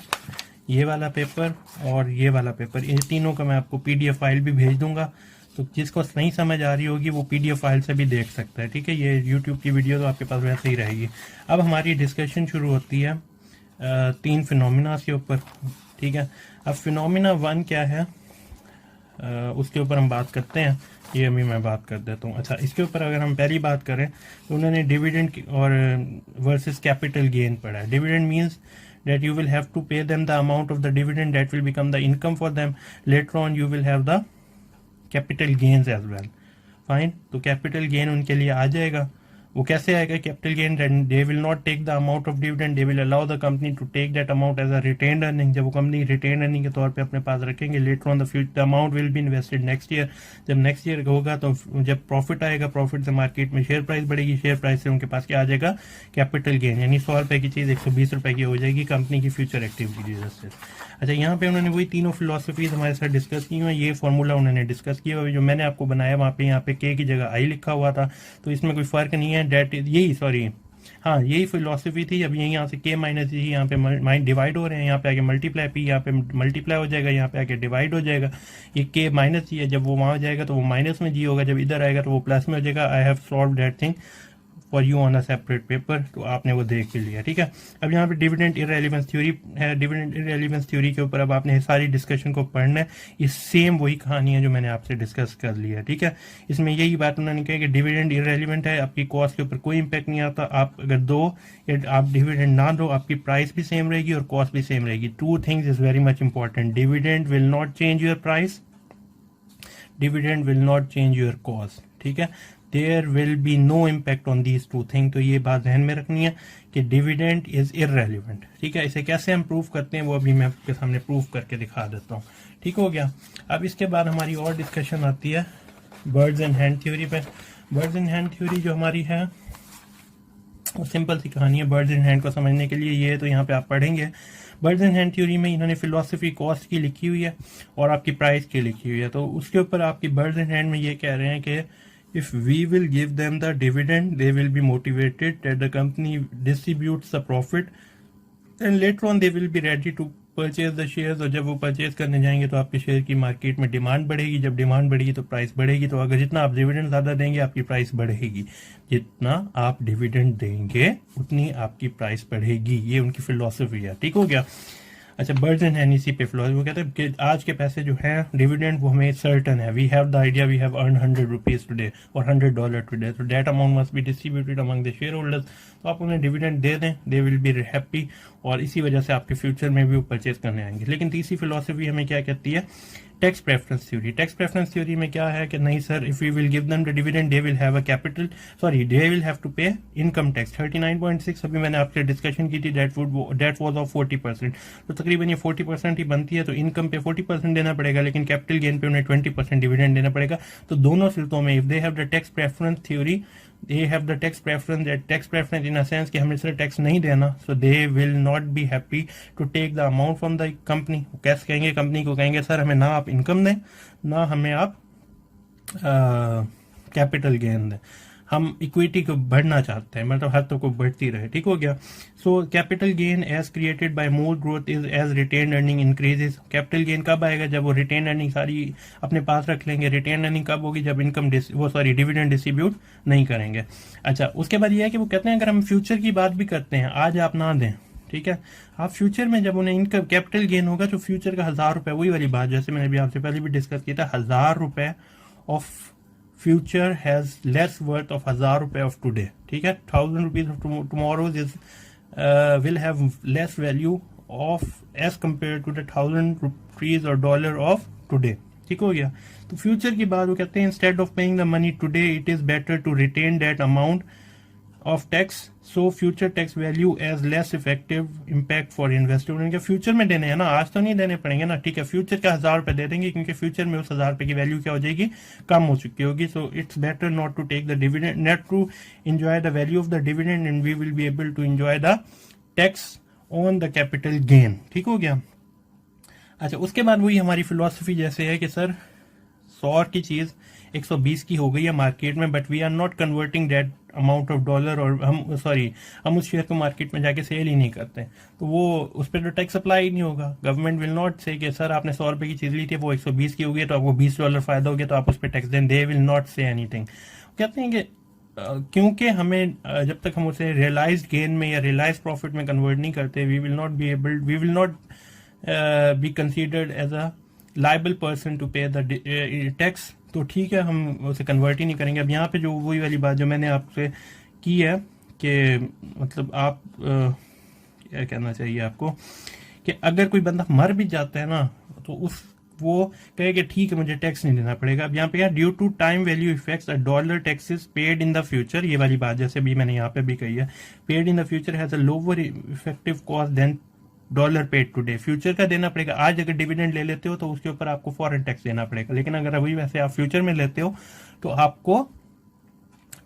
ये वाला पेपर और ये वाला पेपर, इन तीनों का मैं आपको PDF फाइल भी भेज दूंगा। तो जिसको नहीं समझ आ रही होगी वो PDF फाइल से भी देख सकता है। ठीक है, ये YouTube की वीडियो तो आपके पास वैसे ही रहेगी। अब हमारी डिस्कशन शुरू होती है 3 फिनोमिना के ऊपर। ठीक है, अब फिनोमिना 1 क्या है उसके ऊपर हम बात करते हैं, ये अभी मैं बात कर देता हूँ। अच्छा, इसके ऊपर अगर हम पहली बात करें तो उन्होंने डिविडेंड और वर्सेस कैपिटल गेन पढ़ा है। Dividend means that you will have to pay them the amount of the dividend that will become the income for them. Later on you will have the capital gains as well. Fine, तो capital gain उनके लिए आ जाएगा। वो कैसे आएगा capital gain, they will not take the amount of dividend, they will allow the company to take that amount as a retained earning. जब वो company retain earning के तौर पे अपने पास रखेंगे, later on the amount will be invested next year. जब next year होगा तो जब प्रॉफिट आएगा, प्रॉफिट से मार्केट में शेयर प्राइस बढ़ेगी, शेयर प्राइस से उनके पास क्या आ जाएगा, कैपिटल गेन, यानी 100 रुपए की चीज 120 रुपए की हो जाएगी कंपनी की फ्यूचर एक्टिविटी की वजह से। अच्छा, यहाँ पे उन्होंने वही तीनों फिलोसफीज हमारे साथ डिस्कस की हुई, ये फॉर्मूला उन्होंने डिस्कस किया हुआ। जो मैंने आपको बनाया वहाँ पे, यहाँ पे के की जगह आई लिखा हुआ था, तो इसमें कोई फर्क नहीं है। डेट यही यही फिलोसफी थी। अब यहाँ से के माइनस जी यहाँ पे डिवाइड हो रहे हैं, यहाँ पे आके मल्टीप्लाई पी यहाँ पे मल्टीप्लाई हो जाएगा, यहाँ पे आके डिवाइड हो जाएगा। ये के माइनस जी है, जब वो वहां जाएगा तो वो माइनस में जी होगा, जब इधर आएगा तो वो प्लस में हो जाएगा। I have solve that thing for you on a separate paper, तो आपने वो देख के लिया। ठीक है, अब यहाँ पे डिविडेंड इररेलेवेंस थ्योरी है। डिविडेंड इररेलेवेंस थ्योरी के ऊपर अब आपने सारी डिस्कशन को पढ़ना है। ये सेम वही कहानी है जो मैंने आपसे डिस्कस कर लिया। ठीक है, इसमें यही बात उन्होंने कहा कि डिविडेंड इररेलेवेंट है, आपकी कॉस्ट के ऊपर कोई इंपैक्ट नहीं आता। आप अगर दो या आप डिविडेंड ना दो, आपकी प्राइस भी सेम रहेगी और कॉस्ट भी सेम रहेगी। 2 things is very much important, dividend will not change your price, dividend will not change your cost. ठीक है, there will be no impact on these 2 thing. तो ये बात ध्यान में रखनी है कि डिविडेंड इज इररेलेवेंट। ठीक है, इसे कैसे हम प्रूव करते हैं वो अभी मैं आपके सामने प्रूव करके दिखा देता हूँ। ठीक हो गया, अब इसके बाद हमारी और डिस्कशन आती है बर्ड्स एंड हैंड थ्योरी पे। बर्ड्स एंड हैंड थ्योरी जो हमारी है सिंपल सी कहानी है बर्ड्स इन हैंड को समझने के लिए। ये तो यहाँ पे आप पढ़ेंगे। बर्ड्स इन हैंड थ्योरी में इन्होंने फिलोसफी कॉस्ट की लिखी हुई है और आपकी प्राइस की लिखी हुई है। तो उसके ऊपर आपकी बर्ड्स इन हैंड में ये कह रहे हैं कि if we will give them the dividend they will be motivated that the company distributes the profit and later on they will be ready to purchase the shares. और जब वो परचेज करने जाएंगे तो आपके शेयर की मार्केट में demand बढ़ेगी, जब डिमांड बढ़ेगी तो प्राइस बढ़ेगी। तो अगर जितना आप डिविडेंड ज़्यादा देंगे आपकी प्राइस बढ़ेगी, जितना आप डिविडेंड देंगे उतनी आपकी प्राइस बढ़ेगी। ये उनकी फिलोसफी है, ठीक हो गया। अच्छा, बर्ड्स एंड हैंड इसी पे फिलोसफी वो कहते हैं कि आज के पैसे जो है डिविडेंड वो हमें सर्टन है। We have the idea we have earn $100 today और $100 टुडे, तो that amount must be distributed among the share holders. तो आप उन्हें डिविडेंड दे दें, दे विल बी हैप्पी, और इसी वजह से आपके फ्यूचर में भी वो परचेज करने आएंगे। लेकिन तीसरी फिलोसफी हमें क्या कहती है, tax preference theory. Tax preference theory में क्या है कि नहीं sir, if we will give them the dividend they will have a capital, sorry they will have to pay income tax 39.6। अभी मैंने आपसे डिस्कशन की थी, दैट वाज ऑफ 40%। तो तकरीबन ये 40% ही बनती है। तो इनकम पे 40% देना पड़ेगा, लेकिन कैपिटल गेन पे उन्हें 20% डिविडेंड देना पड़ेगा। तो दोनों सूरतों में if they have the tax preference theory, they have the tax preference in a sense कि हमें सिर्फ टैक्स नहीं देना, so they will not be happy to take the amount from the company। कैसे कहेंगे, कंपनी को कहेंगे सर हमें ना आप इनकम दें ना हमें आप कैपिटल गेन दें, हम इक्विटी को बढ़ना चाहते हैं, मतलब हर तो को बढ़ती रहे, ठीक हो गया। So capital gain as created by more growth is as retain earning increases. Capital gain कब आएगा, जब वो रिटेन अर्निंग सारी अपने पास रख लेंगे। रिटेन अर्निंग कब होगी, जब इनकम डिविडेंड डिस्ट्रीब्यूट नहीं करेंगे। अच्छा, उसके बाद ये है कि वो कहते हैं अगर हम फ्यूचर की बात भी करते हैं, आज आप ना दें, ठीक है, आप फ्यूचर में जब उन्हें इनकम कैपिटल गेन होगा तो फ्यूचर का $1000, वही वाली बात जैसे मैंने भी आपसे पहले भी डिस्कस किया था, $1000 of future has less worth of $1000 of today, ठीक है। $1000 of tomorrow's is will have less value of as compare to the $1000 और डॉलर ऑफ टुडे, ठीक हो गया। तो फ्यूचर की बात वो कहते हैं instead of paying the money today it is better to retain that amount of tax, so future tax value as less effective impact for investor. उनके फ्यूचर में देने हैं ना, आज तो नहीं देने पड़ेंगे ना, ठीक है। फ्यूचर का $1000 दे देंगे क्योंकि फ्यूचर में उस $1000 की वैल्यू क्या हो जाएगी, कम हो चुकी होगी। So it's better not to take the dividend, not to enjoy the value of the dividend and we will be able to enjoy the tax on the capital gain, ठीक हो गया। अच्छा, उसके बाद वही हमारी फिलोसफी जैसे है कि सर 100 की चीज 120 की हो गई है मार्केट में, but we are not converting that amount of dollar, और हम उस शेयर को मार्केट में जाके सेल ही नहीं करते, तो वो उस पर तो टैक्स अप्लाई ही नहीं होगा। गवर्नमेंट विल नॉट से कि सर आपने $100 की चीज ली थी, वो 120 की हो गई तो आपको $20 फायदा हो गया तो आप उस पर टैक्स दें। दे विल नॉट से एनीथिंग। कहते हैं कि क्योंकि हमें जब तक हम उसे रियलाइज्ड गेन में या रियलाइज्ड प्रॉफिट में कन्वर्ट नहीं करते, we will not be considered as a liable person to pay the tax. तो ठीक है, हम उसे कन्वर्ट ही नहीं करेंगे। अब यहाँ पे जो वही वाली बात जो मैंने आपसे की है कि मतलब आप क्या कहना चाहिए आपको कि अगर कोई बंदा मर भी जाता है ना तो वो कहे कि ठीक है मुझे टैक्स नहीं देना पड़ेगा। अब यहाँ पे due to time value effects a dollar taxes paid in the future, ये वाली बात जैसे भी मैंने यहाँ पे भी कही है, paid in the future has a lower effective cost than dollar paid today. Future का देना पड़ेगा। आज अगर डिविडेंड ले लेते हो तो उसके ऊपर आपको फॉरेन टैक्स देना पड़ेगा, लेकिन अगर अभी वैसे आप फ्यूचर में लेते हो तो आपको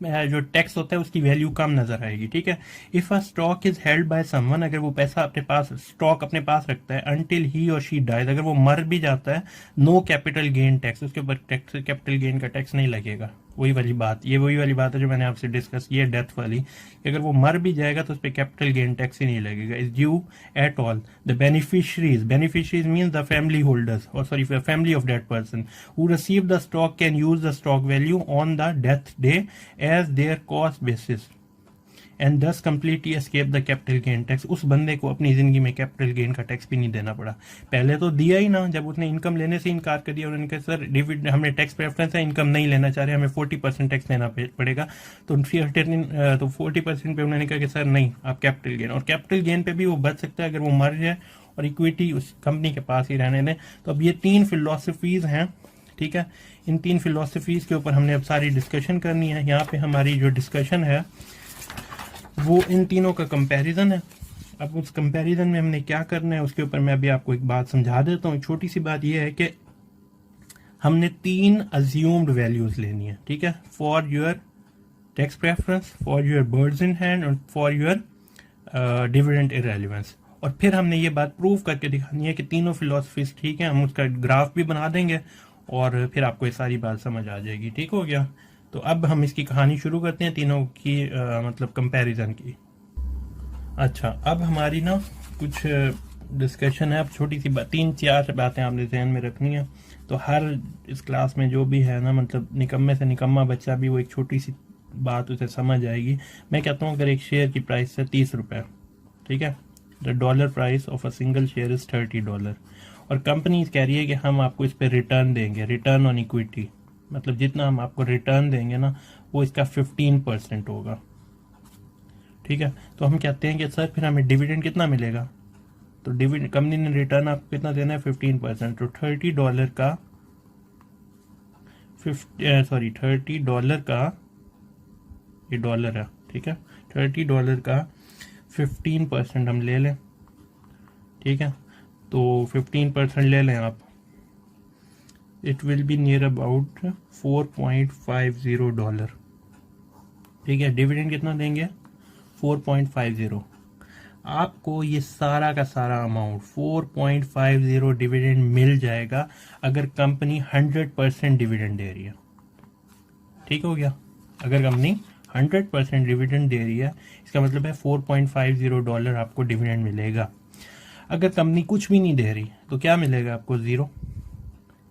जो टैक्स होता है उसकी वैल्यू कम नजर आएगी, ठीक है। If a stock is held by someone, अगर वो पैसा अपने पास स्टॉक अपने पास रखता है अंटिल ही और शी डाइज, अगर वो मर भी जाता है, नो कैपिटल गेन टैक्स, उसके ऊपर कैपिटल गेन का टैक्स नहीं लगेगा। वही वाली बात, ये वही वाली बात है जो मैंने आपसे डिस्कस की है डेथ वाली, कि अगर वो मर भी जाएगा तो उस पर कैपिटल गेन टैक्स ही नहीं लगेगा। Is due at all the beneficiaries means the family holders और sorry family of that person who receive the stock can use the stock value on the death day as their cost basis and thus completely escape the capital gain tax. उस बंदे को अपनी जिंदगी में capital gain का tax भी नहीं देना पड़ा। पहले तो दिया ही ना, जब उसने इनकम लेने से इनकार कर दिया, उन्होंने कहा सर डिविडेंड हमें टैक्स प्रेफरेंस है, इनकम नहीं लेना चाह रहे, हमें 40% टैक्स देना पड़ेगा। तो 40% पे उन्होंने कहा कि सर नहीं, आप कैपिटल गेन, और कैपिटल गेन पे भी वो बच सकता है अगर वो मर जाए और इक्विटी उस कंपनी के पास ही रहने दें। तो अब ये 3 फिलोसफीज हैं, ठीक है। इन 3 फिलोसफीज के ऊपर हमने अब सारी डिस्कशन करनी है। यहाँ पे हमारी जो डिस्कशन है वो इन तीनों का कंपैरिजन है। अब उस कंपैरिजन में हमने क्या करना है उसके ऊपर मैं अभी आपको एक बात समझा देता हूँ। छोटी सी बात यह है कि हमने 3 अज्यूम्ड वैल्यूज लेनी है, ठीक है, for your tax preference, for your birds in hand और फॉर योर डिविडेंड इररेलेवेंस। और फिर हमने ये बात प्रूव करके दिखानी है कि तीनों फिलोसफीज ठीक है। हम उसका ग्राफ भी बना देंगे और फिर आपको ये सारी बात समझ आ जाएगी। ठीक हो गया। तो अब हम इसकी कहानी शुरू करते हैं तीनों की मतलब कंपैरिजन की। अच्छा, अब हमारी ना कुछ डिस्कशन है। अब छोटी सी बात, 3-4 बातें आपने ध्यान में रखनी है। तो हर इस क्लास में जो भी है ना, मतलब निकम्मे से निकम्मा बच्चा भी वो एक छोटी सी बात उसे समझ आएगी। मैं कहता हूँ अगर एक शेयर की प्राइस है 30 रुपये, ठीक है, the dollar price of a single share is $30, और कंपनी कह रही है कि हम आपको इस पर रिटर्न देंगे, रिटर्न ऑन इक्विटी, मतलब जितना हम आपको रिटर्न देंगे ना वो इसका 15% होगा। ठीक है, तो हम कहते हैं कि सर फिर हमें डिविडेंड कितना मिलेगा। तो डिविडेंड कंपनी ने रिटर्न आपको कितना देना है, 15%। तो $30 का $30 का, ये डॉलर है, ठीक है, $30 का 15% हम ले लें, ठीक है, तो 15% ले लें आप, it will be near about $4.50। ठीक है, डिविडेंड कितना देंगे, 4.50। आपको ये सारा का सारा अमाउंट 4.50 डिविडेंड मिल जाएगा अगर कंपनी 100% डिविडेंड दे रही है। ठीक हो गया, अगर कंपनी 100% डिविडेंड दे रही है इसका मतलब है $4.50 आपको डिविडेंड मिलेगा। अगर कंपनी कुछ भी नहीं दे रही तो क्या मिलेगा आपको, zero.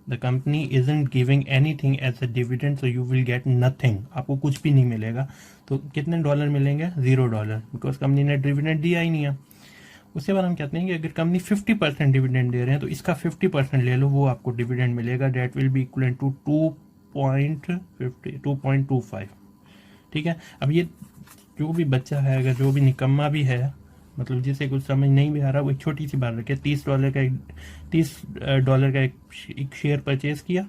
The company isn't giving anything as a dividend so you will get nothing, आपको कुछ भी नहीं मिलेगा। तो कितने डॉलर मिलेंगे, $0, बिकॉज कंपनी ने डिविडेंड दिया ही नहीं है। उसके बाद हम कहते हैं कि अगर कंपनी 50% डिविडेंड दे रहे हैं तो इसका 50% ले लो, वो आपको डिविडेंड मिलेगा, that will be equal to 2.25। ठीक है, अब ये जो भी बच्चा है, अगर जो भी निकम्मा भी है, मतलब जिसे कुछ समझ नहीं भी आ रहा, वो एक छोटी सी बात रखे, $30 का एक शेयर परचेज किया,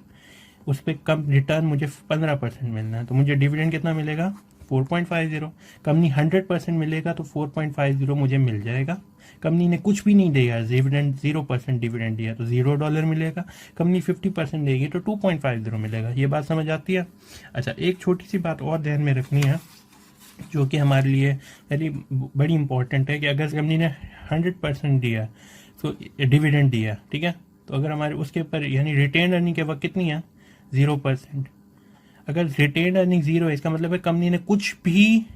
उस पर कम रिटर्न मुझे 15% मिलना है, तो मुझे डिविडेंड कितना मिलेगा, 4.50। कंपनी 100% मिलेगा तो 4.50 मुझे मिल जाएगा। कंपनी ने कुछ भी नहीं दिया, डिविडेंड 0% डिविडेंड दिया तो $0 मिलेगा। कंपनी 50% देगी तो 2.50 मिलेगा। ये बात समझ आती है। अच्छा, एक छोटी सी बात और ध्यान में रखनी है जो कि हमारे लिए वेरी बड़ी इंपॉर्टेंट है कि अगर कंपनी ने 100% दिया तो डिविडेंड दिया, ठीक है, तो अगर हमारे उसके ऊपर यानी रिटेन अर्निंग के वक्त कितनी है, 0%। अगर रिटेन अर्निंग 0 है इसका मतलब है कंपनी ने कुछ भी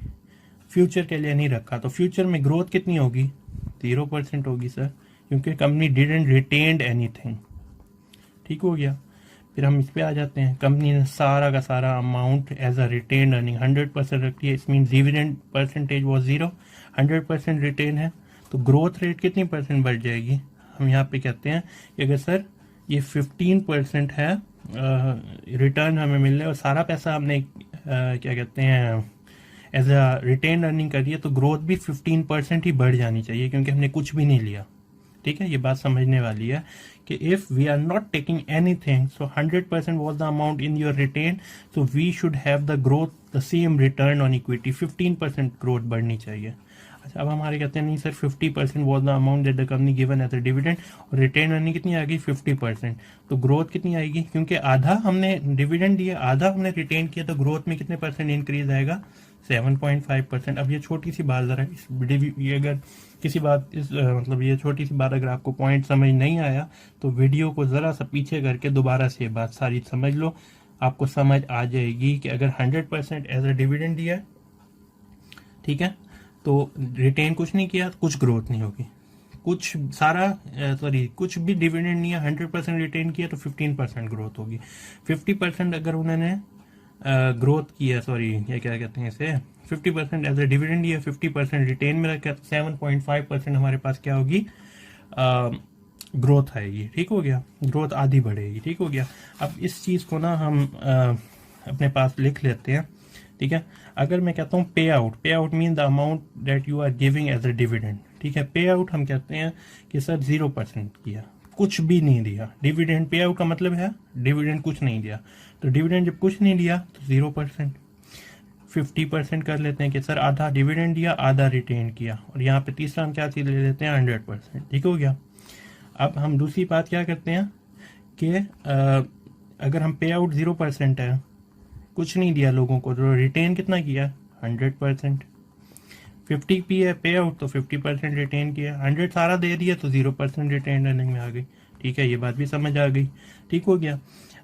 फ्यूचर के लिए नहीं रखा, तो फ्यूचर में ग्रोथ कितनी होगी, 0% होगी सर, क्योंकि कंपनी डिडंट रिटेन्ड एनीथिंग। ठीक हो गया। फिर हम इस पे आ जाते हैं, कंपनी ने सारा का सारा amount as a retain earning 100% रखी है, इस मीन डिविडेंड परसेंटेज वो 0, 100% रिटेन है, तो ग्रोथ रेट कितनी परसेंट बढ़ जाएगी। हम यहाँ पे कहते हैं कि अगर सर ये 15% है रिटर्न हमें मिल रहा है और सारा पैसा हमने क्या कहते हैं एज अ रिटेन अर्निंग करी है, तो ग्रोथ भी 15% ही बढ़ जानी चाहिए क्योंकि हमने कुछ भी नहीं लिया। ठीक है, ये बात समझने वाली है कि if we are not taking anything so 100% was the amount in your retain, so we should have the growth the same return on equity, 15% growth बढ़नी चाहिए। अच्छा, अब हमारे कहते हैं नहीं sir 50% was the amount that the company given as a dividend, और retain earning कितनी आ गई 50%, तो ग्रोथ कितनी आएगी, क्योंकि आधा हमने डिविडेंड दिया आधा हमने रिटेन किया, तो ग्रोथ में कितने परसेंट इंक्रीज आएगा, 7.5%। अब ये छोटी सी बात जरा इस ये अगर किसी बात इस मतलब ये छोटी सी बात अगर आपको पॉइंट समझ नहीं आया तो वीडियो को ज़रा सा पीछे करके दोबारा से बात सारी समझ लो, आपको समझ आ जाएगी कि अगर 100% एज अ डिविडेंड दिया, ठीक है, तो रिटेन कुछ नहीं किया, कुछ ग्रोथ नहीं होगी, कुछ कुछ भी डिविडेंड नहीं है, 100% रिटेन किया तो 15% ग्रोथ होगी। 50% अगर उन्होंने ग्रोथ किया, ये क्या कहते हैं इसे, 50% एज ए डिविडेंड दिया, 50% रिटेन में रखा, तो 7.5% हमारे पास क्या होगी, ग्रोथ आएगी। ठीक हो गया, ग्रोथ आधी बढ़ेगी। ठीक हो गया। अब इस चीज़ को ना हम अपने पास लिख लेते हैं। ठीक है, अगर मैं कहता हूँ pay out mean the amount that you are giving as a dividend. ठीक है, पे आउट हम कहते हैं कि सर 0% किया, कुछ भी नहीं दिया। डिविडेंड पे आउट का मतलब है डिविडेंड कुछ नहीं दिया, तो डिविडेंड जब कुछ नहीं दिया तो 0%। 50% कर लेते हैं कि सर आधा डिविडेंड दिया आधा रिटेन किया, और यहाँ पे तीसरा हम क्या चीज ले लेते हैं, 100%। ठीक हो गया। अब हम दूसरी बात क्या करते हैं कि अगर हम पे आउट 0% है, कुछ नहीं दिया लोगों को, तो रिटेन कितना किया? 100%। 50p है पे आउट, तो 50% रिटेन किया। 100 सारा दे दिया तो 0% रिटेन अर्निंग में आ गई। ठीक है, ये बात भी समझ आ गई। ठीक हो गया।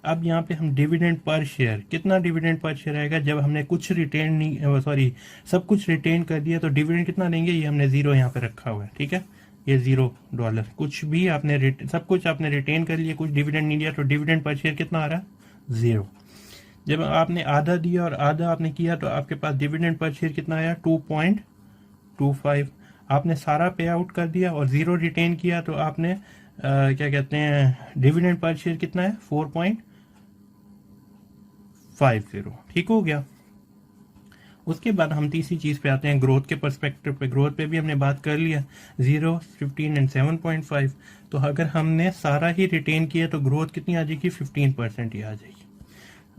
अब यहाँ पे हम डिविडेंड पर शेयर, कितना डिविडेंड पर शेयर आएगा जब हमने कुछ रिटेन नहीं, सॉरी, सब कुछ रिटेन कर दिया, तो डिविडेंड कितना देंगे? ये हमने जीरो यहाँ पे रखा हुआ है। ठीक है, ये $0, कुछ भी आपने सब कुछ आपने रिटेन कर लिया, कुछ डिविडेंड नहीं दिया, तो डिविडेंड पर शेयर कितना आ रहा है? 0। जब आपने आधा दिया और आधा आपने किया, तो आपके पास डिविडेंड पर शेयर कितना आया? 2.25। आपने सारा पे आउट कर दिया और 0 रिटेन किया, तो आपने क्या कहते हैं, डिविडेंड पर शेयर कितना है? 4.50। ठीक हो गया। उसके बाद हम तीसरी चीज पे आते हैं, ग्रोथ के पर्सपेक्टिव पे। ग्रोथ पे भी हमने बात कर लिया, 0, 15 एंड 7.5। तो अगर हमने सारा ही रिटेन किया तो ग्रोथ कितनी आ जाएगी? 15% ही आ जाएगी।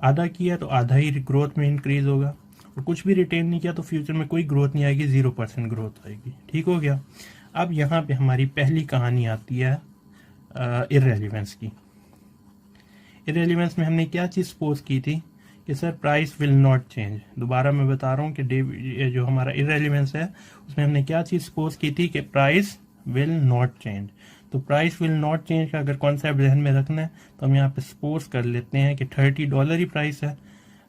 आधा किया तो आधा ही ग्रोथ में इंक्रीज होगा, और कुछ भी रिटेन नहीं किया तो फ्यूचर में कोई ग्रोथ नहीं आएगी, 0% ग्रोथ आएगी। ठीक हो गया। अब यहाँ पे हमारी पहली कहानी आती है इररेलेवेंस की। इररेलेवेंस में हमने क्या चीज़ सपोज की थी कि sir price will not change. दोबारा मैं बता रहा हूँ कि जो हमारा इररेलेवेंस है उसमें हमने क्या चीज़ सपोज की थी कि प्राइस विल नॉट चेंज। तो प्राइस विल नॉट चेंज का अगर कॉन्सेप्ट ध्यान में रखना है तो हम यहाँ पे सपोज कर लेते हैं कि $30 ही प्राइस है।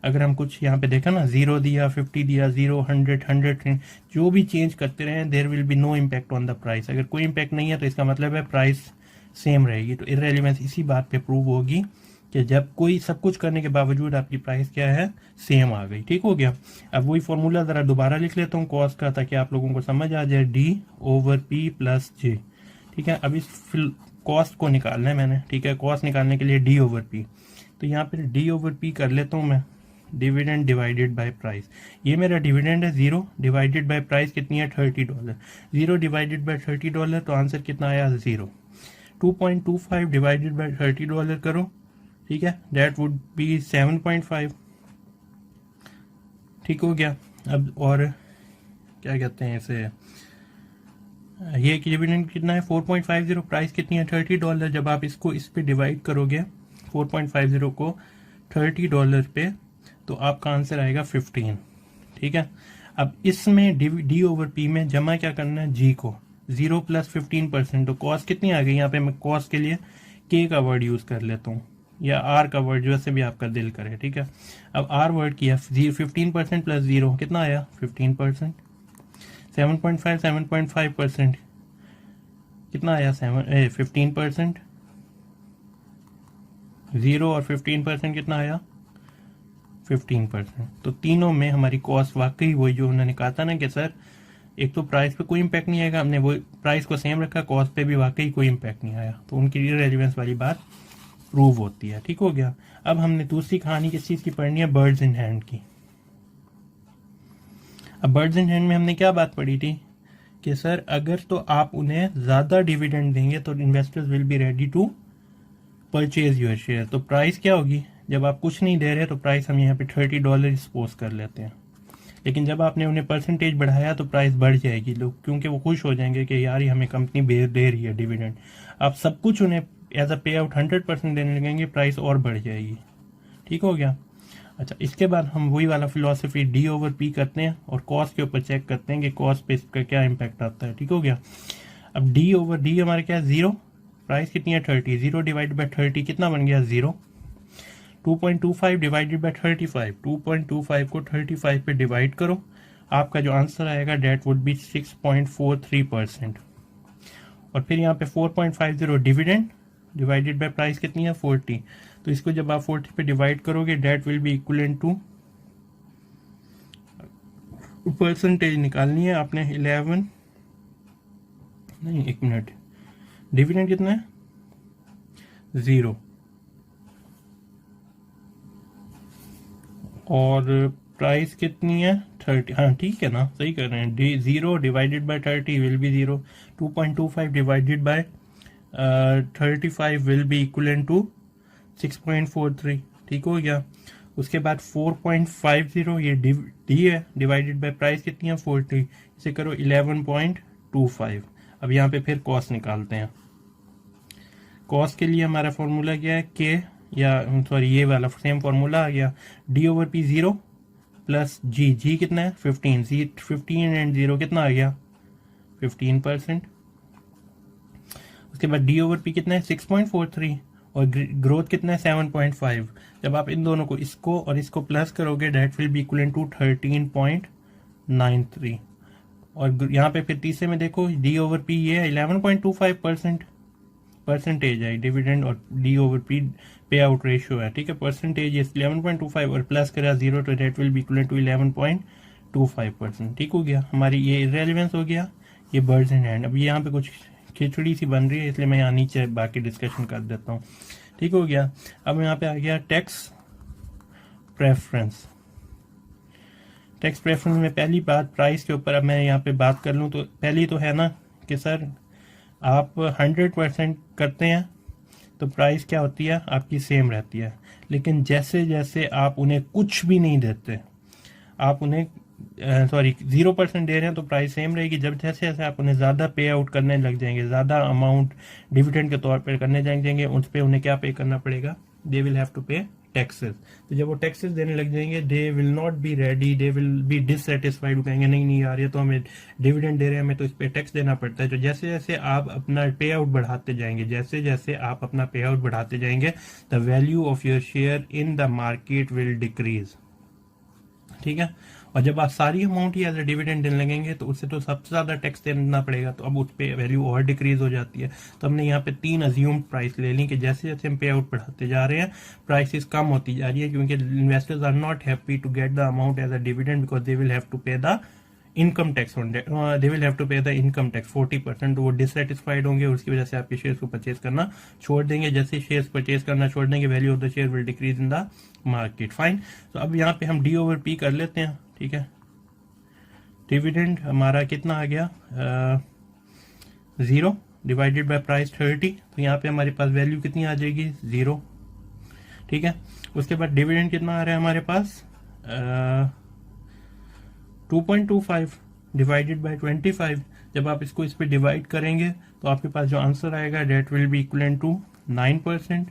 अगर हम कुछ यहाँ पे देखा ना, 0 दिया, 50 दिया, 0, 100, जो भी चेंज करते रहे, there will be no impact on the price. अगर कोई इम्पैक्ट नहीं है तो इसका मतलब है प्राइस सेम रहेगी। तो इररेलेवेंस इसी बात पे प्रूव होगी कि जब कोई सब कुछ करने के बावजूद आपकी प्राइस क्या है? सेम आ गई। ठीक हो गया। अब वही फॉर्मूला जरा दोबारा लिख लेता हूँ कॉस्ट का, ताकि आप लोगों को समझ आ जाए, D/P + J। ठीक है, अब इस कॉस्ट को निकालना है मैंने। ठीक है, कॉस्ट निकालने के लिए D/P, तो यहाँ पे D/P कर लेता हूँ मैं, डिविडेंड डिवाइडेड बाय प्राइस। ये मेरा डिविडेंड है 0, डिवाइडेड बाय प्राइस कितनी है? $30। 0 डिवाइडेड बाय $30, तो आंसर कितना आया? 0। 2.25 डिवाइडेड बाय $30 करो। ठीक है, दैट वुड बी 7.5। ठीक हो गया। अब और क्या कहते हैं इसे, ये डिविडेंड कितना है? 4.50। प्राइस कितनी है? $30। जब आप इसको इस पे डिवाइड करोगे, 4.50 को $30 पे, तो आपका आंसर आएगा 15। ठीक है, अब इसमें D/P में जमा क्या करना है? G को, 0 + 15%। तो कॉस्ट कितनी आ गई? यहाँ पे मैं कॉस्ट के लिए K का वर्ड यूज कर लेता हूँ, या R का वर्ड, जैसे भी आपका दिल करे। ठीक है, अब R वर्ड किया, 15% + 0 कितना आया? 15%। 7.5, 7.5% कितना आया? 15%। 0 और 15% कितना आया? 15%। तो तीनों में हमारी कॉस्ट वाकई वही जो उन्होंने कहा था ना कि सर एक तो प्राइस पे कोई इम्पैक्ट नहीं आएगा, हमने वो प्राइस को सेम रखा, कॉस्ट पे भी वाकई कोई इम्पैक्ट नहीं आया, तो उनकी इररेलेवेंस वाली बात प्रूव होती है। ठीक हो गया। अब हमने दूसरी कहानी किस चीज़ की पढ़नी है? बर्ड्स इन हैंड की। अब बर्ड्स इन हैंड में हमने क्या बात पढ़ी थी कि सर अगर तो आप उन्हें ज़्यादा डिविडेंड देंगे तो investors will be ready to purchase your share. तो प्राइस क्या होगी? जब आप कुछ नहीं दे रहे तो प्राइस हम यहाँ पे $30 सपोज कर लेते हैं, लेकिन जब आपने उन्हें परसेंटेज बढ़ाया तो प्राइस बढ़ जाएगी लोग, क्योंकि वो खुश हो जाएंगे कि यार ये हमें कंपनी दे रही है डिविडेंड। आप सब कुछ उन्हें एज अ पे आउट 100% देने लगेंगे, प्राइस और बढ़ जाएगी। ठीक हो गया। अच्छा, इसके बाद हम वही वाला फिलोसफी D/P करते हैं और कॉस्ट के ऊपर चेक करते हैं कि कॉस्ट पे इसका क्या इम्पैक्ट आता है। ठीक हो गया। अब D/D हमारे क्या है? 0। प्राइस कितनी है? 30। 0 डिवाइड बाई 30 कितना बन गया? 0। 2.25 डिवाइडेड बाई 35। 2.25 को 35 पे डिवाइड करो, आपका जो आंसर आएगा डेट वुड बी 6.43%। और फिर यहाँ पे 4.50 डिविडेंड डिवाइडेड बाय प्राइस कितनी है? 40। तो इसको जब आप 40 पे डिवाइड करोगे that will be equivalent to, percentage निकालनी है आपने 11 नहीं, 1 मिनट, डिविडेंड कितना है? 0, और प्राइस कितनी है? 30। हाँ ठीक है ना, सही कर रहे हैं। 0 divided by 30 will be 0। 2.25 divided by 35 will be equivalent to 6.43। ठीक हो गया। उसके बाद 4.50 ये डी है, डिवाइडेड बाय प्राइस कितनी है? 40। इसे करो 11.25। अब यहाँ पे फिर कॉस्ट निकालते हैं। कॉस्ट के लिए हमारा फॉर्मूला क्या है? K या सॉरी ये वाला सेम फार्मूला आ गया, डी ओवर पी 0 प्लस जी, जी कितना है 15, जी 15 एंड 0 कितना आ गया 15%। उसके बाद डी ओवर पी कितना है 6.43 और ग्रोथ कितना है 7.5। जब आप इन दोनों को इसको और इसको प्लस करोगे that will be equal to 13.93। और यहाँ पे फिर तीसरे में देखो डी ओवर पी ये है 11.25% परसेंटेज है डिविडेंड और डी ओवर पी पे आउट रेशियो है, ठीक है। परसेंटेज इज 11.25 और प्लस करा 0 तो that will be equal to 11.25%। ठीक हो गया, हमारी ये इररेलेवेंस हो गया, ये बर्ड्स इन हैंड। अब यहाँ पे कुछ खिचड़ी सी बन रही है इसलिए मैं यहाँ नीचे बाकी डिस्कशन कर देता हूँ। ठीक हो गया, अब यहाँ पे आ गया टैक्स प्रेफरेंस। टैक्स प्रेफरेंस में पहली बात प्राइस के ऊपर अब मैं यहाँ पे बात कर लूँ तो पहली तो है ना कि सर आप 100% करते हैं तो प्राइस क्या होती है आपकी सेम रहती है, लेकिन जैसे जैसे आप उन्हें कुछ भी नहीं देते, आप उन्हें 0% दे रहे हैं तो प्राइस सेम रहेगी। जब जैसे जैसे आप उन्हें ज़्यादा पे आउट करने लग जाएंगे, ज़्यादा अमाउंट डिविडेंड के तौर पर करने लग जाएंगे, उस पर उन्हें क्या पे करना पड़ेगा, दे विल हैव टू पे टैक्सेस। तो जब वो टैक्सेस देने लग जाएंगे दे will not be ready, they will B dissatisfied, वो कहेंगे नहीं नहीं यार ये तो हमें डिविडेंड दे रहे हैं, हमें तो इस पे टैक्स देना पड़ता है। तो जैसे जैसे आप अपना पे आउट बढ़ाते जाएंगे, जैसे जैसे आप अपना पे आउट बढ़ाते जाएंगे, the value of your share in the market will decrease. ठीक है, और जब आप सारी अमाउंट ही एज ए डिविडेंड देने लगेंगे तो उससे तो सबसे ज़्यादा टैक्स देना पड़ेगा, तो अब उस पर वैल्यू और डिक्रीज हो जाती है। तो हमने यहाँ पे 3 अज्यूम प्राइस ले ली कि जैसे जैसे हम पे आउट बढ़ाते जा रहे हैं प्राइसेस कम होती जा रही है, क्योंकि investors are not happy to get the amount as a dividend because they will have to pay the income tax on that, they will have to pay the income tax 40%। वो dissatisfied होंगे, उसकी वजह से आपके shares को purchase करना छोड़ देंगे। जैसे शेयर्स परचेज करना छोड़ देंगे value of the share will decrease in the market. Fine, तो अब यहाँ पे हम डी ओवर पी कर लेते हैं। ठीक है, डिविडेंड हमारा कितना आ गया 0 डिवाइडेड बाय प्राइस 30, तो यहाँ पे हमारे पास वैल्यू कितनी आ जाएगी 0। ठीक है, उसके बाद डिविडेंड कितना आ रहा है हमारे पास 2.25 डिवाइडेड बाय 25। जब आप इसको इस पे डिवाइड करेंगे तो आपके पास जो आंसर आएगा that will be equal to 9%।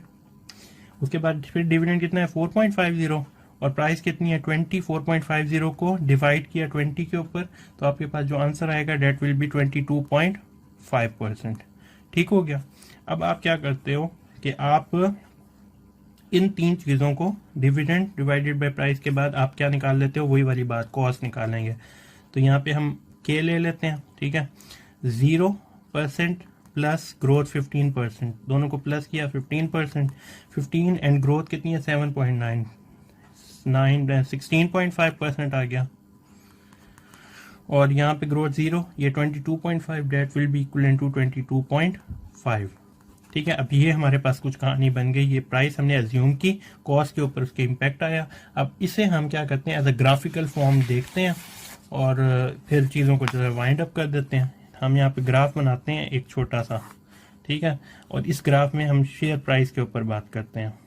उसके बाद फिर डिविडेंड कितना है 4.50 और प्राइस कितनी है 20। 4.50 को डिवाइड किया 20 के ऊपर तो आपके पास जो आंसर आएगा डेट विल बी 22.5%। ठीक हो गया, अब आप क्या करते हो कि आप इन 3 चीज़ों को डिविडेंड डिवाइडेड बाय प्राइस के बाद आप क्या निकाल लेते हो, वही वाली बात कॉस्ट निकालेंगे। तो यहाँ पे हम के ले लेते हैं। ठीक है, 0% प्लस ग्रोथ 15%, दोनों को प्लस किया 15%, 15 एंड ग्रोथ कितनी है 7.9, 16.5% आ गया। और यहाँ पे ग्रोथ 0, ये 22.5, that will be equal to 22.5। ठीक है, अब ये हमारे पास कुछ कहानी बन गई। ये प्राइस हमने अज्यूम की, कॉस्ट के ऊपर उसके इम्पैक्ट आया। अब इसे हम क्या करते हैं एज अ ग्राफिकल फॉर्म देखते हैं और फिर चीज़ों को जो है वाइंड अप कर देते हैं। हम यहाँ पे ग्राफ बनाते हैं एक छोटा सा, ठीक है, और इस ग्राफ में हम शेयर प्राइस के ऊपर बात करते हैं।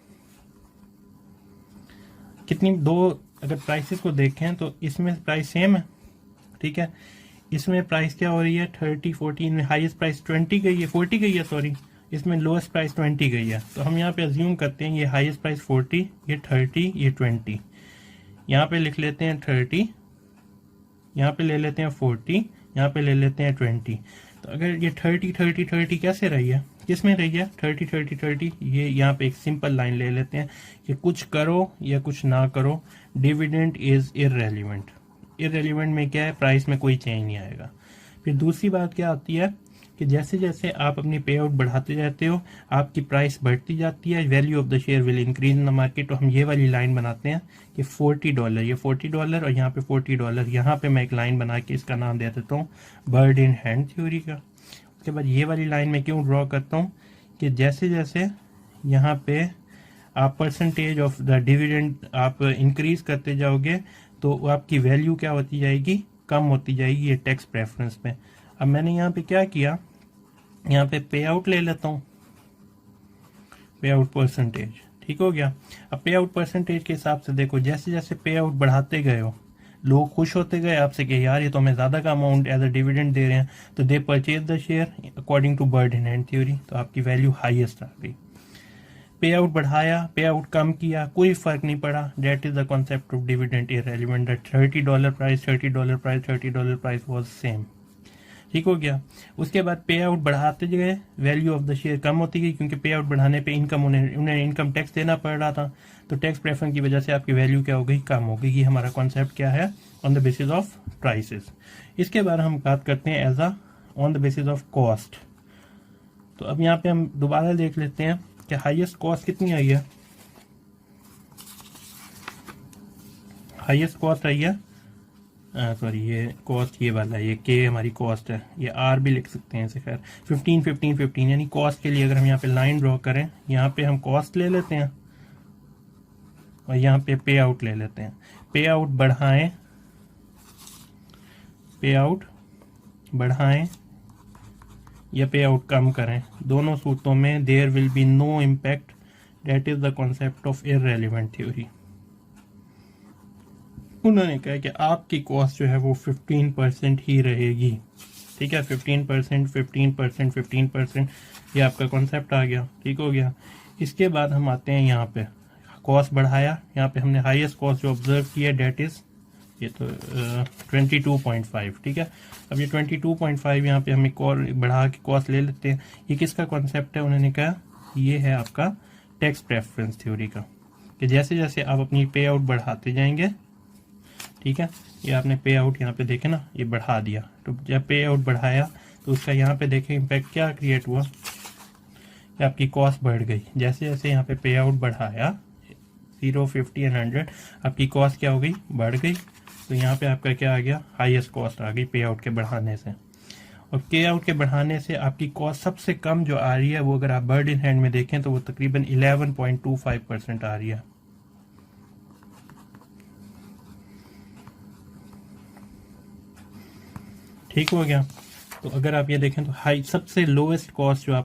कितनी दो अगर प्राइसेस को देखें तो इसमें प्राइस सेम है। ठीक है, इसमें प्राइस क्या हो रही है 30, 14 में हाईएस्ट प्राइस 20 गई है, 40 गई है सॉरी, इसमें लोएस्ट प्राइस 20 गई है। तो हम यहाँ पे अज्यूम करते हैं ये हाईएस्ट प्राइस 40, ये 30, ये 20, यहाँ पे लिख लेते हैं 30, यहाँ पे ले लेते हैं 40, यहाँ पे ले लेते हैं 20। तो अगर ये 30, 30, 30 कैसे रही है, किस में रही है 30, 30, 30, ये यहाँ पे एक सिंपल लाइन ले लेते हैं कि कुछ करो या कुछ ना करो डिविडेंड इज इररेलेवेंट। इररेलेवेंट में क्या है, प्राइस में कोई चेंज नहीं आएगा। फिर दूसरी बात क्या आती है कि जैसे जैसे आप अपनी पे आउट बढ़ाते जाते हो आपकी प्राइस बढ़ती जाती है, value of the share will increase in the market. तो हम ये वाली लाइन बनाते हैं कि $40, ये $40 और यहाँ पे $40, यहाँ पे मैं एक लाइन बना के इसका नाम दे देता हूँ बर्ड इन हैंड थ्योरी का। उसके बाद ये वाली लाइन मैं क्यों ड्रॉ करता हूँ कि जैसे जैसे यहाँ पे आप परसेंटेज ऑफ द डिविडेंड आप इंक्रीज करते जाओगे तो आपकी वैल्यू क्या होती जाएगी, कम होती जाएगी, ये टैक्स प्रेफरेंस में। अब मैंने यहाँ पे क्या किया, यहाँ पे पे आउट ले लेता हूँ, पे आउट परसेंटेज। ठीक हो गया, अब पे आउट परसेंटेज के हिसाब से देखो जैसे जैसे पे आउट बढ़ाते गए हो लोग खुश होते गए आपसे कि यार ये तो हमें ज़्यादा का अमाउंट एज अ डिविडेंड दे रहे हैं, तो they purchase the share according to bird in hand theory, तो आपकी वैल्यू हाईएस्ट आ गई। पे आउट बढ़ाया, पे आउट कम किया, कोई फर्क नहीं पड़ा। That is the concept of dividend irrelevant. That $30 price, $30 price, $30 price was same. ठीक हो गया। उसके बाद पे आउट बढ़ाते गए, वैल्यू ऑफ द शेयर कम होती गई, क्योंकि पे आउट बढ़ाने पे इनकम उन्हें इनकम टैक्स देना पड़ रहा था, तो टैक्स प्रेफरेंस की वजह से आपकी वैल्यू क्या हो गई, कम हो गई। ये हमारा कॉन्सेप्ट क्या है, on the basis of prices. इसके बाद हम बात करते हैं as a on the basis of cost. तो अब यहाँ पे हम दोबारा देख लेते हैं कि हाईएस्ट कॉस्ट कितनी आई है। हाईएस्ट कॉस्ट आई है, सॉरी ये कॉस्ट ये वाला, ये के हमारी कॉस्ट है, ये आर भी लिख सकते हैं इसे, खैर 15 15 15, यानी कॉस्ट के लिए अगर हम यहाँ पे लाइन ड्रॉ करें, यहाँ पे हम कॉस्ट ले लेते हैं और यहाँ पे पे आउट ले लेते हैं। पे आउट बढ़ाएं, पे आउट बढ़ाएं या पे आउट कम करें, दोनों सूत्रों में there will be no impact. That is the concept of irrelevant theory. उन्होंने कहा कि आपकी कॉस्ट जो है वो 15% ही रहेगी। ठीक है, 15%, 15%, 15%, ये आपका कॉन्सेप्ट आ गया। ठीक हो गया। इसके बाद हम आते हैं यहाँ पे, कॉस्ट बढ़ाया, यहाँ पे हमने हाईएस्ट कॉस्ट जो ऑब्जर्व किया डेट इज ये तो 22.5। ठीक है, अब ये 22.5 यहाँ पे हम एक और बढ़ा के कॉस्ट ले लेते हैं। ये किसका कॉन्सेप्ट है, उन्होंने कहा ये है आपका टैक्स प्रेफरेंस थ्योरी का, कि जैसे जैसे आप अपनी पे आउट बढ़ाते जाएंगे, ठीक है, ये आपने पे आउट यहाँ पे देखे ना, ये बढ़ा दिया, तो जब पे आउट बढ़ाया तो उसका यहाँ पे देखें इम्पैक्ट क्या क्रिएट हुआ, कि आपकी कॉस्ट बढ़ गई। जैसे जैसे यहाँ पे आउट बढ़ाया 0, 50 एंड 100, आपकी कॉस्ट क्या हो गई, बढ़ गई। तो यहाँ पे आपका क्या आ गया, हाईएस्ट कॉस्ट आ गई पे आउट के बढ़ाने से। और पे आउट के बढ़ाने से आपकी कॉस्ट सबसे कम जो आ रही है, वो अगर आप बर्ड इन हैंड में देखें तो वो तकरीबन 11.25% आ रही है। ठीक हो गया। तो अगर आप ये देखें तो हाई सबसे लोएस्ट कॉस्ट जो आप